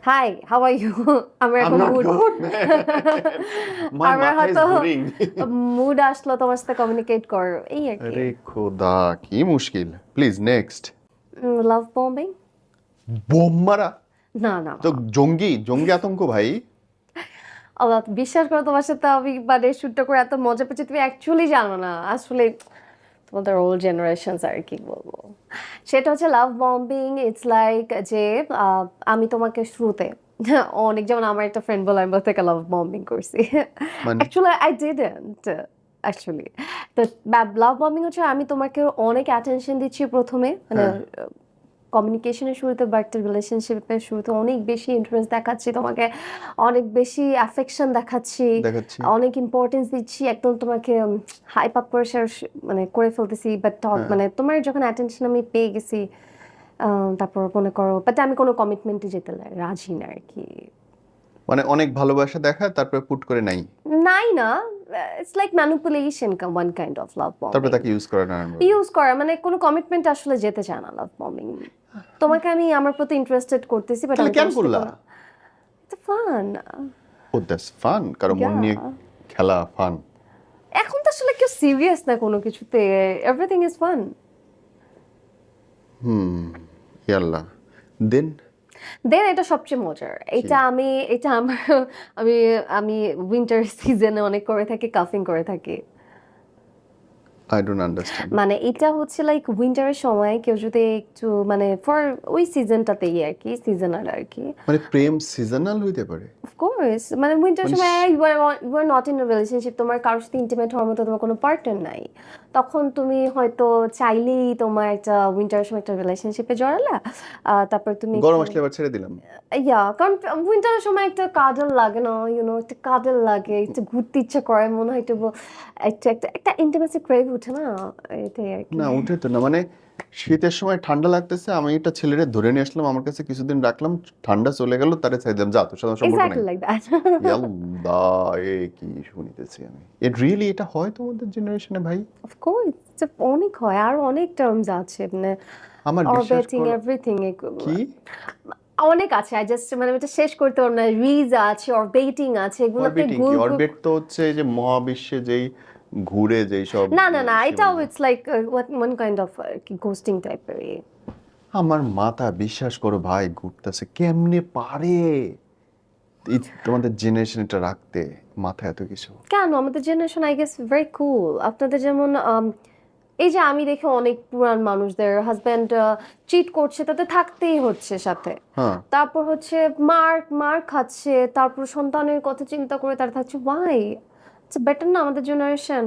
S3: হাই হাউ আর ইউ, আমার এখন আমার হয়তো মুড আসলো তোমার সাথে কমিউনিকেট কর, এই আর কি।
S2: আরে খোদা কি মুশকিল। Please next.
S3: Love bombing?
S2: Bomb মারা?
S3: না না
S2: তো জঙ্গি আতঙ্ক ভাই।
S3: আল্লাহ, বিশ্বাস করো তোমার সাথে আমি মানে শুটটা করে এত মজা পেয়েছি, তুমি অ্যাকচুয়ালি জানো না আসলে তোমাদের ওল্ড জেনারেশনস আর কি বলবো। সেটা হচ্ছে লাভ বম্বিং, ইটস লাইক যে আমি তোমাকে শুরুতে অনেক, যেমন আমার একটা ফ্রেন্ড বলে আমি থেকে লাভ বম্বিং করছি, অ্যাকচুয়ালি আই ডিডন্ট অ্যাকচুয়ালি। তো লাভ বম্বিং হচ্ছে আমি তোমাকে অনেক অ্যাটেনশন দিচ্ছি প্রথমে, মানে কমিউনিকেশনের শুরুতে, বাট রিলেশনশিপের শুরুতে অনেক বেশি ইন্টারেস্ট দেখাচ্ছি তোমাকে, অনেক বেশি অ্যাফেকশন দেখাচ্ছি, অনেক ইম্পর্টেন্স দিচ্ছি, একদম তোমাকে হাইপ আপ করে মানে করে ফেলতেছি, বাট মানে তোমার যখন অ্যাটেনশন আমি পেয়ে গেছি, তারপর মনে করো বাট আমি কোনো কমিটমেন্টে যেতে রাজি না আর কি।
S2: মানে অনেক ভালোবাসা দেখায় তারপরে পুট করে নাই
S3: না, it's like manipulation, one kind of love bombing.
S2: তারপরে তাকে
S3: ইউজ করা মানে কোনো কমিটমেন্ট আসলে যেতে চায় না লাভ বম্বিং। তোমাকে আমি আমার প্রতি ইন্টারেস্টেড করতেছি, বাট
S2: তাহলে কেন করলা?
S3: It's fun.
S2: Oh that's fun, কারণ মন নিয়ে খেলা ফান।
S3: এখন তো আসলে কেউ সিরিয়াস না কোনো কিছুতে, এভরিথিং ইজ ফান।
S2: ইয়াল্লা। দেন
S3: এটা সবচেয়ে মজার, এটা আমার আমি উইন্টার সিজনে অনেক করে থাকি, কাফিং করে থাকি।
S2: I don't understand.
S3: মানে এটা হচ্ছে লাইক উইন্টারের সময় কেউ যদি একটু মানে ফর ওই সিজনটাতেই আর কি, সিজনাল আর কি।
S2: মানে প্রেম সিজনাল হইতে পারে?
S3: অফ কোর্স, মানে উইন্টার সময় you are not in a relationship, তোমার কারোর সাথে ইন্টিমেট হওয়ার মতো তোমার কোনো পার্টনার নাই, তখন তুমি হয়তো চাইলেই তোমার একটা উইন্টারের সময় একটা রিলেশনশিপে জড়ালা, তারপর তুমি
S2: গরম আসলে আবার ছেড়ে দিলাম।
S3: কারণ উইন্টারের সময় একটা কাজল লাগে না, একটা কাজল লাগে, একটু ঘুরতে ইচ্ছা করে, মনে হয় একটা ইন্টিমেসি ক্রেভ উঠে না, এটাই আর কি।
S2: না উঠে তো না, মানে শীতের সময় ঠান্ডা লাগতেছে, আমি একটা ছেলেরে ধরে নিয়ে আসলাম আমার কাছে, কিছুদিন রাখলাম, ঠান্ডা চলে গেল, তারে চাই দিলাম যা তোর সাথে সম্পর্ক
S3: এক্স্যাক্টলি
S2: নাই।
S3: Like that.
S2: ইয়াল্লা, কি শুনিতেছি আমি। এটা হয় তোমাদের জেনারেশনে ভাই?
S3: অফ কোর্স, অনেক হয়, আর অনেক টার্মস আছে, মানে
S2: আমার বিশ্বাস করো।
S3: এভরিথিং
S2: কি
S3: অনেক আছে, আই জাস্ট মানে এটা শেষ করতে পারবো না। রিজ আছে, অরবিটিং আছে, এগুলো
S2: অরবিট তো হচ্ছে যে মহাবিশ্বে যেই ঘুরে যেই সব।
S3: না এটাও it's like one kind of ghosting টাইপের।
S2: আমার মাথা বিশ্বাস করো ভাই ঘুরতেছে, কেমনে পারে তোমাদের জেনারেশন এটা রাখতে মাথায় এত কিছু?
S3: কেন আমাদের জেনারেশন আই গেস ভেরি কুল। আপনাদের যেমন এই যে আমি দেখি অনেক পুরান মানুষদের হাজব্যান্ড চিট করছে, তাতে থাকতেই হচ্ছে সাথে, তারপর হচ্ছে মার খাচ্ছে, তারপর সন্তানের কথা চিন্তা করে তারা থাকছে। ওয়াই? ইটস বেটার না আমাদের জেনারেশন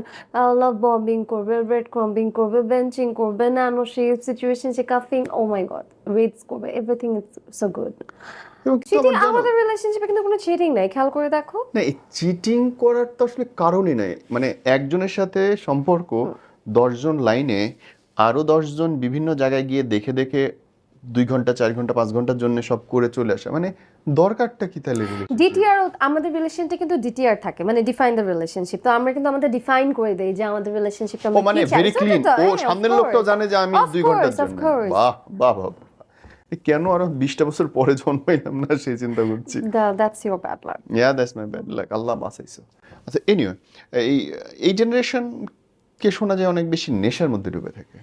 S3: লাভ বম্বিং করবে, ব্রেড ক্রাম্বিং করবে, বেঞ্চিং করবে, নানো সেই situation say কাফিং, O my god, raids করবে, everything is so good. Cheating আমাদের রিলেশনশিপে কিন্তু কোনো চিটিং নাই, খেয়াল করে দেখো
S2: না। এই চিটিং করার তো আসলে কারণই নাই, মানে একজনের সাথে সম্পর্ক 10 জন লাইনে আরো 10 জন বিভিন্ন জায়গায় গিয়ে দেখে 2 ঘন্টা 4 ঘন্টা 5 ঘন্টার জন্য সব করে চলে আসা, মানে দরকারটা কি তাহলে?
S3: ডিটিআর, আমাদের রিলেশনটা কিন্তু ডিটিআর থাকে, মানে ডিফাইন দ্য রিলেশনশিপ। তো আমরা কিন্তু আমাদের ডিফাইন করে দেই যে আমাদের রিলেশনশিপটা
S2: ও মানে ভেরি ক্লিন, ও সামনের লোকটাও জানে যে আমি 2 ঘন্টার জন্য। বাহ বাহ বাহ, কেন আরো 20টা বছর পরে জন্মাইলাম না সেই চিন্তা করছি।
S3: That's your bad luck.
S2: Yeah that's my bad luck, আল্লাহ বাঁচাইছো। আচ্ছা এনিওয়ে, এই জেনারেশন কে শোনা যায় অনেক বেশি নেশার মধ্যে ডুবে থাকে।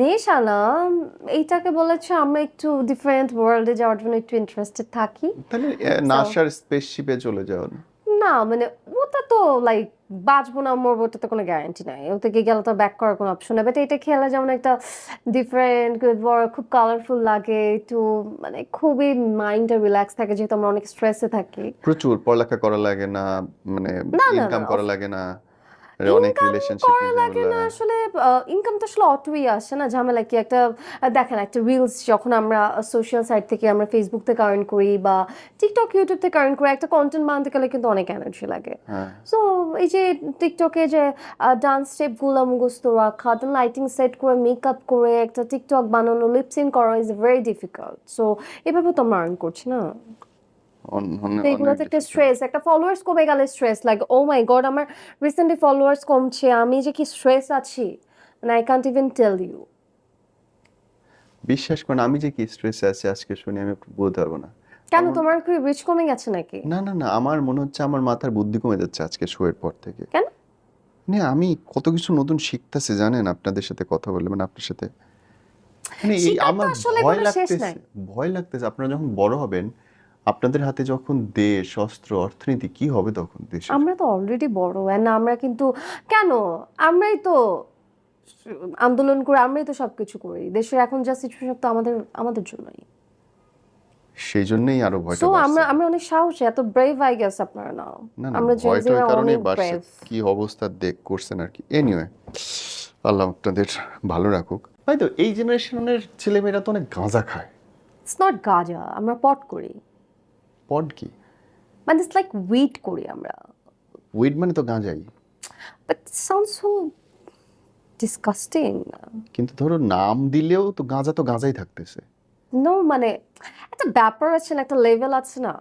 S3: নেশা না, এইটাকে বলেছে আমরা একটু ডিফারেন্ট ওয়ার্ল্ডে যাওয়ার জন্য একটু ইন্টারেস্টেড থাকি,
S2: তাহলে নাসার স্পেসশিপে চলে যাও
S3: না? মানে ওটা তো লাইক বাঁচবো না মরবো, ওটা তো কোনো গ্যারান্টি নাই, ওতে গিয়ে গেলে তো ব্যাক করার কোনো অপশন নেই। বাট এটা খেলা যেমন একটা ডিফারেন্ট, খুব কালারফুল লাগে, একটু মানে খুবই মাইন্ডটা রিল্যাক্স থাকে, যেহেতু আমরা অনেক স্ট্রেসে থাকি।
S2: প্রচুর পড়ালেখা করা লাগে না, মানে ইনকাম করা লাগে না। অনেক
S3: ইনকাম
S2: রিলেশনশিপ
S3: করা লাগে না আসলে, ইনকাম তো আসলে অটোই আসে না, ঝামেলা কি একটা দেখেন একটা রিলস যখন আমরা সোশ্যাল সাইট থেকে আমরা ফেসবুক থেকে আর্ন করি বা টিকটক ইউটিউব থেকে আর্ন করি, একটা কন্টেন্ট বানাতে গেলে কিন্তু অনেক এনার্জি লাগে।
S2: হ্যাঁ
S3: সো এই যে টিকটকে যে ডান্স স্টেপগুলো মুখস্থ রাখা, দেন লাইটিং সেট করে মেকআপ করে একটা টিকটক বানানো, লিপসিং করা ইজ ভেরি ডিফিকাল্ট। সো এভাবে তো আমরা আর্ন করছি না। তো এগুলো তো একটা স্ট্রেস, একটা ফলোয়ার্স কমে গেলে স্ট্রেস লাগে, ও মাই গড আমার রিসেন্টলি ফলোয়ার্স কমছে, আমি যে কি স্ট্রেস আছি, মানে I can't even tell you.
S2: বিশ্বাস করেন আমি যে কি স্ট্রেসে আছি আজকে শুনে আমি বলতে পারবো না।
S3: কেন, তোমার কি রিচ কমে গেছে নাকি?
S2: না না না, আমার মনে হচ্ছে আমার মাথার বুদ্ধি কমে যাচ্ছে আজকে শো এর পর থেকে।
S3: কেন?
S2: মানে আমি কত কিছু নতুন শিখতেছি জানেন আপনাদের সাথে কথা বলে, মানে আপনার সাথে মানে এই
S3: শিকার তো
S2: আমার
S3: আসলে
S2: ভয়
S3: কোনো শেষ
S2: লাগতেছে,
S3: নাই।
S2: ভয় লাগতেছে আপনারা যখন বড় হবেন আপনাদের হাতে যখন দেশ অস্ত্র অর্থনীতি কি হবে তখন দেশের।
S3: আমরা তো অলরেডি বড়, এন্ড আমরা কিন্তু কেন, আমরাই তো আন্দোলন করে, আমরাই তো সবকিছু করি, দেশের এখন যা সিচুয়েশন তো আমাদের আমাদের জন্যই।
S2: সেই জন্যই আরো ভয়টা
S3: সো আমরা
S2: বাড়ছে।
S3: আমরা অনেক সাহসী, এত ব্রেভ আই গেস আপনারা নাও।
S2: না না,
S3: আমরা
S2: ভয়টা ওই
S3: জেনজিরা
S2: কারণেই
S3: অনেক
S2: বাড়ছে,
S3: ব্রেভ।
S2: কি অবস্থা করছেন আর কি। এনিওয়ে, আল্লাহ আপনাদের ভালো রাখুক। হয়তো এই জেনারেশনের ছেলেমেয়েরা তো অনেক গাঁজা খায়।
S3: ইটস নট গাঁজা, আমরা পট করি,
S2: পড কি?
S3: মানে ইটস লাইক উইড করি আমরা।
S2: উইড মানে তো গাঁজাই,
S3: বাট সাউন্ডস সো ডিসকাস্টিং।
S2: কিন্তু ধরো নাম দিলেও তো গাঁজাই থাকতেছে।
S3: নো মানে একটা ব্যাপার আছে না, একটা লেভেল আছে না।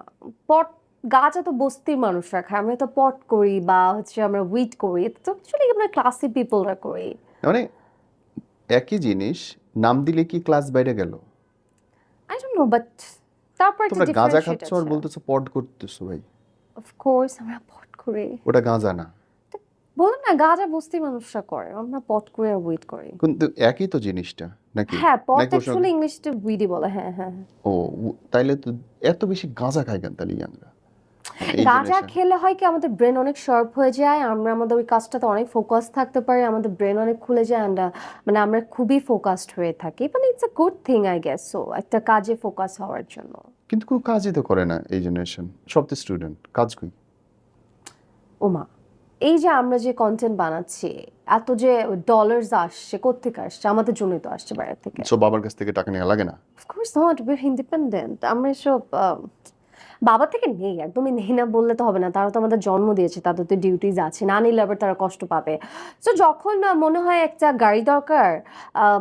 S3: পট গাঁজা তো বস্তির মানুষরা খায়, আমরা তো পট করি বা হচ্ছে আমরা উইড করি, এটা তো অ্যাকচুয়ালি আমরা ক্লাসি পিপলরা করি।
S2: মানে একই জিনিস, নাম দিলে কি ক্লাস বাইরে গেল?
S3: আই ডোন্ট নো, বাট তারপর একটা
S2: তোমরা গাঁজা
S3: ডিফারেন্সিয়েট
S2: খাচ্ছ আর
S3: আছে।
S2: বলতেছো পড করতেছো ভাই,
S3: অফ কোর্স আমরা পট করি,
S2: ওটা গাঁজা না।
S3: বললাম না গাঁজা বস্তির মানুষরা করে, আমরা পট করে আর উইড করি।
S2: কিন্তু একই তো জিনিসটা নাকি?
S3: হ্যাঁ পট
S2: নাকি ওর সঙ্গে-
S3: অ্যাকচুয়ালি ইংলিশে উইডি বলে, হ্যাঁ হ্যাঁ।
S2: ও তাইলে তো এত বেশি গাঁজা খাই কেন তাহলে ইয়াংরা? এই
S3: গাঁজা
S2: generation।
S3: খেলে হয় কি আমাদের ব্রেন অনেক শার্প হয়ে যায়, আমরা আমাদের ওই কাজটাতে অনেক ফোকাস থাকতে পারি, আমাদের ব্রেন অনেক খুলে যায়, অ্যান্ড মানে আমরা খুবই ফোকাসড হয়ে থাকি, মানে it's a good thing I guess. So একটা কাজে ফোকাস হওয়ার জন্য।
S2: কিন্তু কোনো কাজই তো করে না এই জেনারেশন, সব তো স্টুডেন্ট, কাজ কই?
S3: ওমা, এই যে আমরা যে কন্টেন্ট বানাচ্ছি, এত যে ডলার্স আসছে, কোত্থেকে আসছে? আমাদের জন্যই তো আসছে বাইরে থেকে।
S2: সব বাবার কাছ থেকে টাকা নেওয়া লাগে না?
S3: Of course not, we are independent. আমরা এসব বাবা থেকে নেই, একদমই নেই না বললে তো হবে না, তারা তো আমাদের জন্ম দিয়েছে, তাদের তো ডিউটিজ আছে, না নিলে আবার তারা কষ্ট পাবে। সো যখন মনে হয় একটা গাড়ি দরকার,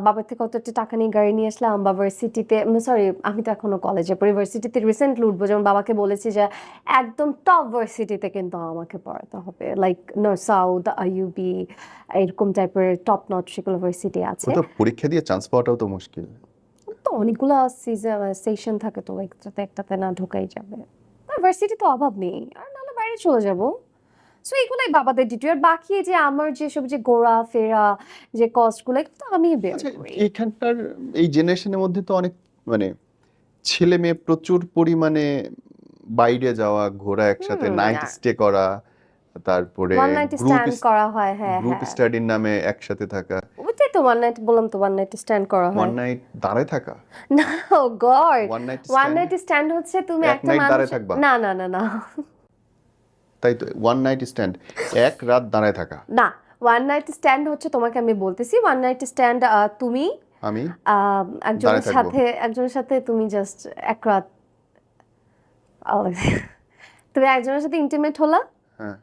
S3: বাবার থেকে কত একটা টাকা নিয়ে গাড়ি নিয়ে আসলাম, বা ভার্সিটিতে, সরি আমি তো এখনো কলেজে পড়ি, ভার্সিটিতে রিসেন্টলি উঠবো, যেমন বাবাকে বলেছি যে একদম টপ ভার্সিটিতে কিন্তু আমাকে পড়াতে হবে, লাইক সাউথ আইইউবি এরকম টাইপের টপ নট সেগুলো ভার্সিটি আছে।
S2: ও তো পরীক্ষা দিয়ে চান্স পাওয়াটাও তো মুশকিল।
S3: তো অনেকগুলো সেশন থাকে, তো একটাতে না ঢোকাই যাবে, আর ভার্সিটি তো অভাব নেই, আর নাহলে বাইরে চলে যাব। সো এগুলাই বাবাদের ডিউটি, আর বাকি যে আমার যে সব যে ঘোরা ফেরা যে কস্টগুলো, এগুলো তো আমি বের
S2: আচ্ছা,
S3: করি।
S2: এখানকার এই জেনারেশনের মধ্যে তো অনেক মানে ছেলে মেয়ে প্রচুর পরিমাণে বাইরে যাওয়া, ঘোরা, একসাথে নাইট স্টে করা, তারপরে
S3: ওয়ান নাইট স্ট্যান্ড করা হয়, হ্যাঁ
S2: গ্রুপ
S3: হ্যাঁ,
S2: স্টাডির নামে একসাথে থাকা।
S3: ওইটাই তো ওয়ান নাইট বললাম, তো ওয়ান নাইট স্ট্যান্ড করা হয়।
S2: ওয়ান নাইট দাঁড়ায় থাকা?
S3: না oh God,
S2: one night
S3: one night stand হচ্ছে তুমি
S2: এক
S3: একটা
S2: night
S3: মানুষ,
S2: দাঁড়ায় থাকবা?
S3: না না না না
S2: তাই তো ওয়ান নাইট স্ট্যান্ড, এক রাত দাঁড়ায় থাকা।
S3: না, ওয়ান নাইট স্ট্যান্ড হচ্ছে, তোমাকে আমি বলতেছি, ওয়ান নাইট স্ট্যান্ড তুমি
S2: আমি
S3: একজনের
S2: দাঁড়ায় থাকবো।
S3: একজনের সাথে তুমি জাস্ট এক রাত তুমি একজনের সাথে ইন্টিমেট হলা,
S2: হ্যাঁ,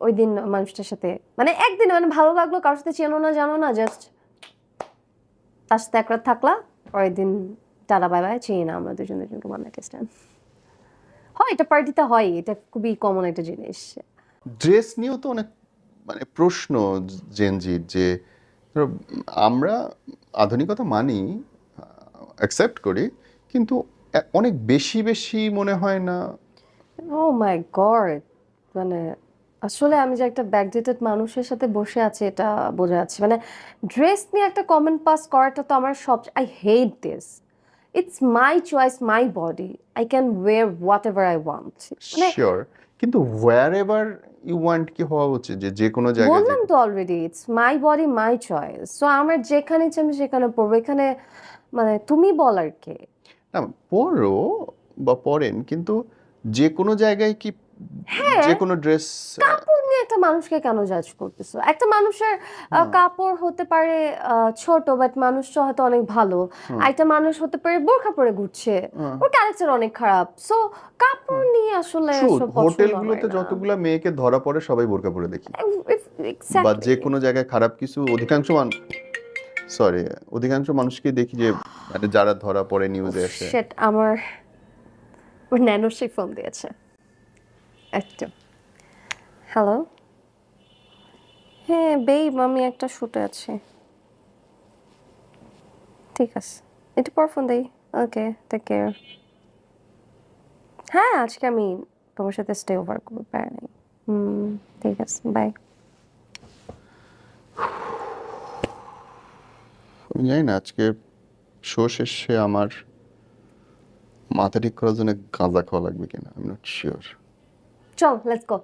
S3: ওই দিন মানুষটার সাথে মানে একদিন মানে ভালো লাগলো, কারোর সাথে চেনো না জানো না, জাস্ট তার সাথে এক রাত থাকলা, পরের দিন টাটা বাই বাই, চিনি না আমরা দুজন দুজনকে ওয়ান নাইট স্ট্যান্ড হয়, এটা পার্টিতে হয়, এটা খুবই কমন একটা জিনিস।
S2: ড্রেস নিয়েও তো অনেক মানে প্রশ্ন জেনজির, যে ধরো আমরা আধুনিকতা মানি, অ্যাকসেপ্ট করি, কিন্তু অনেক বেশি বেশি মনে হয় না?
S3: ও মাই গড, মানে আসলে আমি যে একটা ব্যাকডেটেড মানুষের সাথে বসে আছি এটা বোঝা যাচ্ছে, মানে ড্রেস নিয়ে একটা কমেন্ট পাস করাটা তো আমার সব, I hate this, it's my choice, my body, I can wear whatever I want. মানে
S2: শিওর, কিন্তু হোয়ার এভার ইউ ওয়ান্ট কি হওয়া উচিত, যে যে কোনো জায়গায়
S3: বললাম তো already, it's my body my choice, so আমার যেখানে ইচ্ছে আমি সেখানে পড়বো, এখানে মানে তুমি বলার কে?
S2: না পরো বা পরেন, কিন্তু যে কোনো জায়গায় কি
S3: হ্যাঁ,
S2: যে কোনো ড্রেস?
S3: কাপড় নিয়ে একটা একটা মানুষকে কেন জাজ করতেছো? একটা মানুষের কাপড় হতে পারে ছোট, বাট মানুষটা হয়তো অনেক ভালো। একটা মানুষ হতে পারে বোরকা পরে ঘুরছে, ওর ক্যারেক্টার অনেক খারাপ। সো কাপড় নিয়ে আসলে এসব পছন্দ
S2: হোটেলগুলোতে
S3: আমার না।
S2: যতগুলা মেয়েকে ধরা পড়ে সবাই বোরকা পরে দেখি, বা
S3: Exactly.
S2: যে কোনো জায়গায় খারাপ কিছু অধিকাংশ মানুষকে দেখি যে মানে যারা ধরা পড়ে নিউজে আসে।
S3: Shit, আমার ন্যানোশ্রী ফোন দিয়েছে একটু। হ্যালো, হ্যাঁ বেব, আমি একটা শুটে আছি। ঠিক আছে, একটু পর ফোন দেই। ওকে, টেক কেয়ার। হ্যাঁ, আজকে আমি তোমার সাথে স্টে ওভার করবো, প্যারা নেই। ঠিক আছে, বাই।
S2: আমি জানি না আজকে শো শেষে আমার মাথা ঠিক করার জন্য গাঁজা খাওয়া লাগবে কিনা, আই এম নট শিওর।
S3: চল, let's go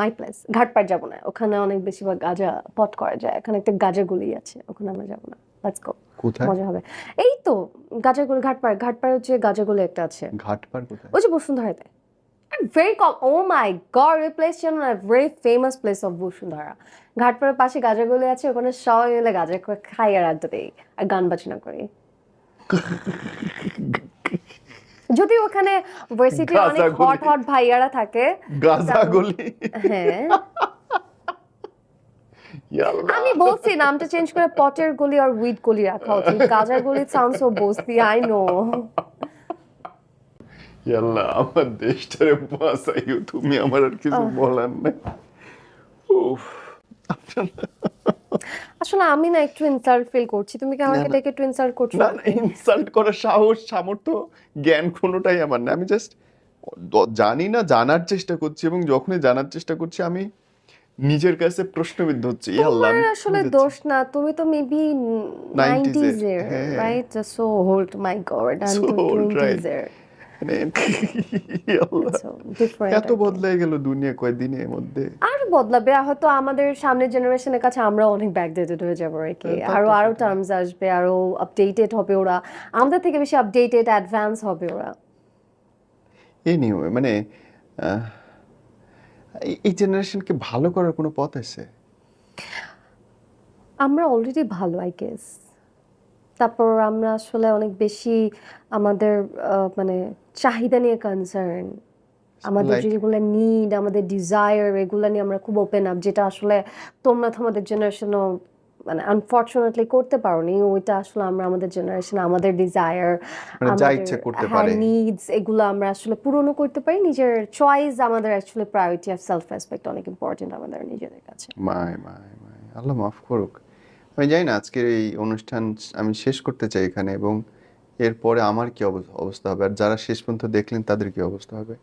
S3: my place. Ghatpar যাবো না, ওখানে অনেক বেশিরভাগ গাঁজা পট করা যায়। এখানে একটা গাঁজা গুলি আছে, ওখানে আমরা যাবো না। লেটস গো,
S2: কোথায়?
S3: মজা হবে। এই তো গাঁজাগুলি, ঘাটপাড় হচ্ছে গাঁজাগুলি একটা আছে,
S2: ঘাট পার কোথায়?
S3: ওই যে বসুন্ধরাতে। ভেরি কম, ও মাই গড, এই প্লেস যেন না, very famous place of Bashundhara. ঘাটপাড়ের পাশে গাঁজাগুলি আছে, ওখানে সবাই মিলে গাঁজা খাই আর আড্ডা দেই আর গান বাজনা করি। যদি ওখানে ভার্সিটি অনেক
S2: গাঁজাগুলি।
S3: হট ভাইয়ারা থাকে।
S2: গাঁজা গলি।
S3: হ্যাঁ,
S2: ইয়াল্লাহ।
S3: আমি বলছি নামটা চেঞ্জ করে পটের গলি আর উইড গলি রাখা উচিত। গাজার গলি সাউন্ড সো বস্তি, আই নো।
S2: ইয়াল্লাহ, আমার দেশটারে বাঁচাইও তুমি, আমার আর কিছু বলার নেই। উফ।
S3: আসলে আমি না একটু ইনসাল্ট ফিল করছি। তুমি কি আমাকে
S2: না, না।
S3: দেখে একটু ইনসাল্ট করছো?
S2: না না, ইনসাল্ট করার সাহস, সামর্থ্য, জ্ঞান কোনোটাই আমার না। আমি জাস্ট জানি না, জানার চেষ্টা করছি, এবং যখনই জানার চেষ্টা করছি আমি নিজের কাছে প্রশ্নবিদ্ধ হচ্ছি।
S3: তোমার আসলে দোষ না, তুমি তো মেবি 90s এর,
S2: হ্যাঁ।
S3: রাইট? সো ওল্ড, মাই গড, আমি তো
S2: So old,
S3: 20s
S2: right.
S3: এর।
S2: মানে ইয়াল্লাহ,
S3: সো ডিফারেন্ট।
S2: এত বদলাই গেল দুনিয়া কয়েকদিনের মধ্যে।
S3: আর বদলাবে, হয়তো আমাদের সামনের জেনারেশনের কাছে আমরা অনেক ব্যাকডেটেড হয়ে যাবো আর কি।
S2: তা তো
S3: আরো
S2: সেটাই।
S3: টার্মস আসবে, আরো আপডেটেড হবে ওরা, আমাদের থেকে বেশি আপডেটেড অ্যাডভান্স হবে ওরা।
S2: এনিওয়ে, মানে এই জেনারেশনকে ভালো করার কোনো পথ আছে?
S3: আমরা অলরেডি ভালো, আই গেস। তারপর আমরা আসলে অনেক বেশি আমাদের মানে চাহিদা নিয়ে কনসার্ন, আমাদের
S2: Like?
S3: যেগুলো নিড, আমাদের ডিজায়ার, এগুলো নিয়ে আমরা খুব ওপেন আপ, যেটা আসলে তোমরা তোমাদের জেনারেশনও মানে আনফর্চুনেটলি করতে পারোনি। ওইটা আসলে আমরা আমাদের জেনারেশন, আমাদের ডিজায়ার,
S2: মানে যা ইচ্ছে করতে পারে।
S3: নিডস, এগুলো আমরা আসলে পূরণও করতে পারি। নিজের চয়েস, আমাদের actually priority of self respect অনেক ইম্পর্টেন্ট আমাদের নিজেদের কাছে।
S2: মাই আল্লাহ মাফ করুক। আমি জানি না আজকের এই অনুষ্ঠান আমি শেষ করতে চাই এখানে, এবং এরপরে আমার কি অবস্থা হবে, আর যারা শেষ পর্যন্ত দেখলেন তাদের কি অবস্থা হবে।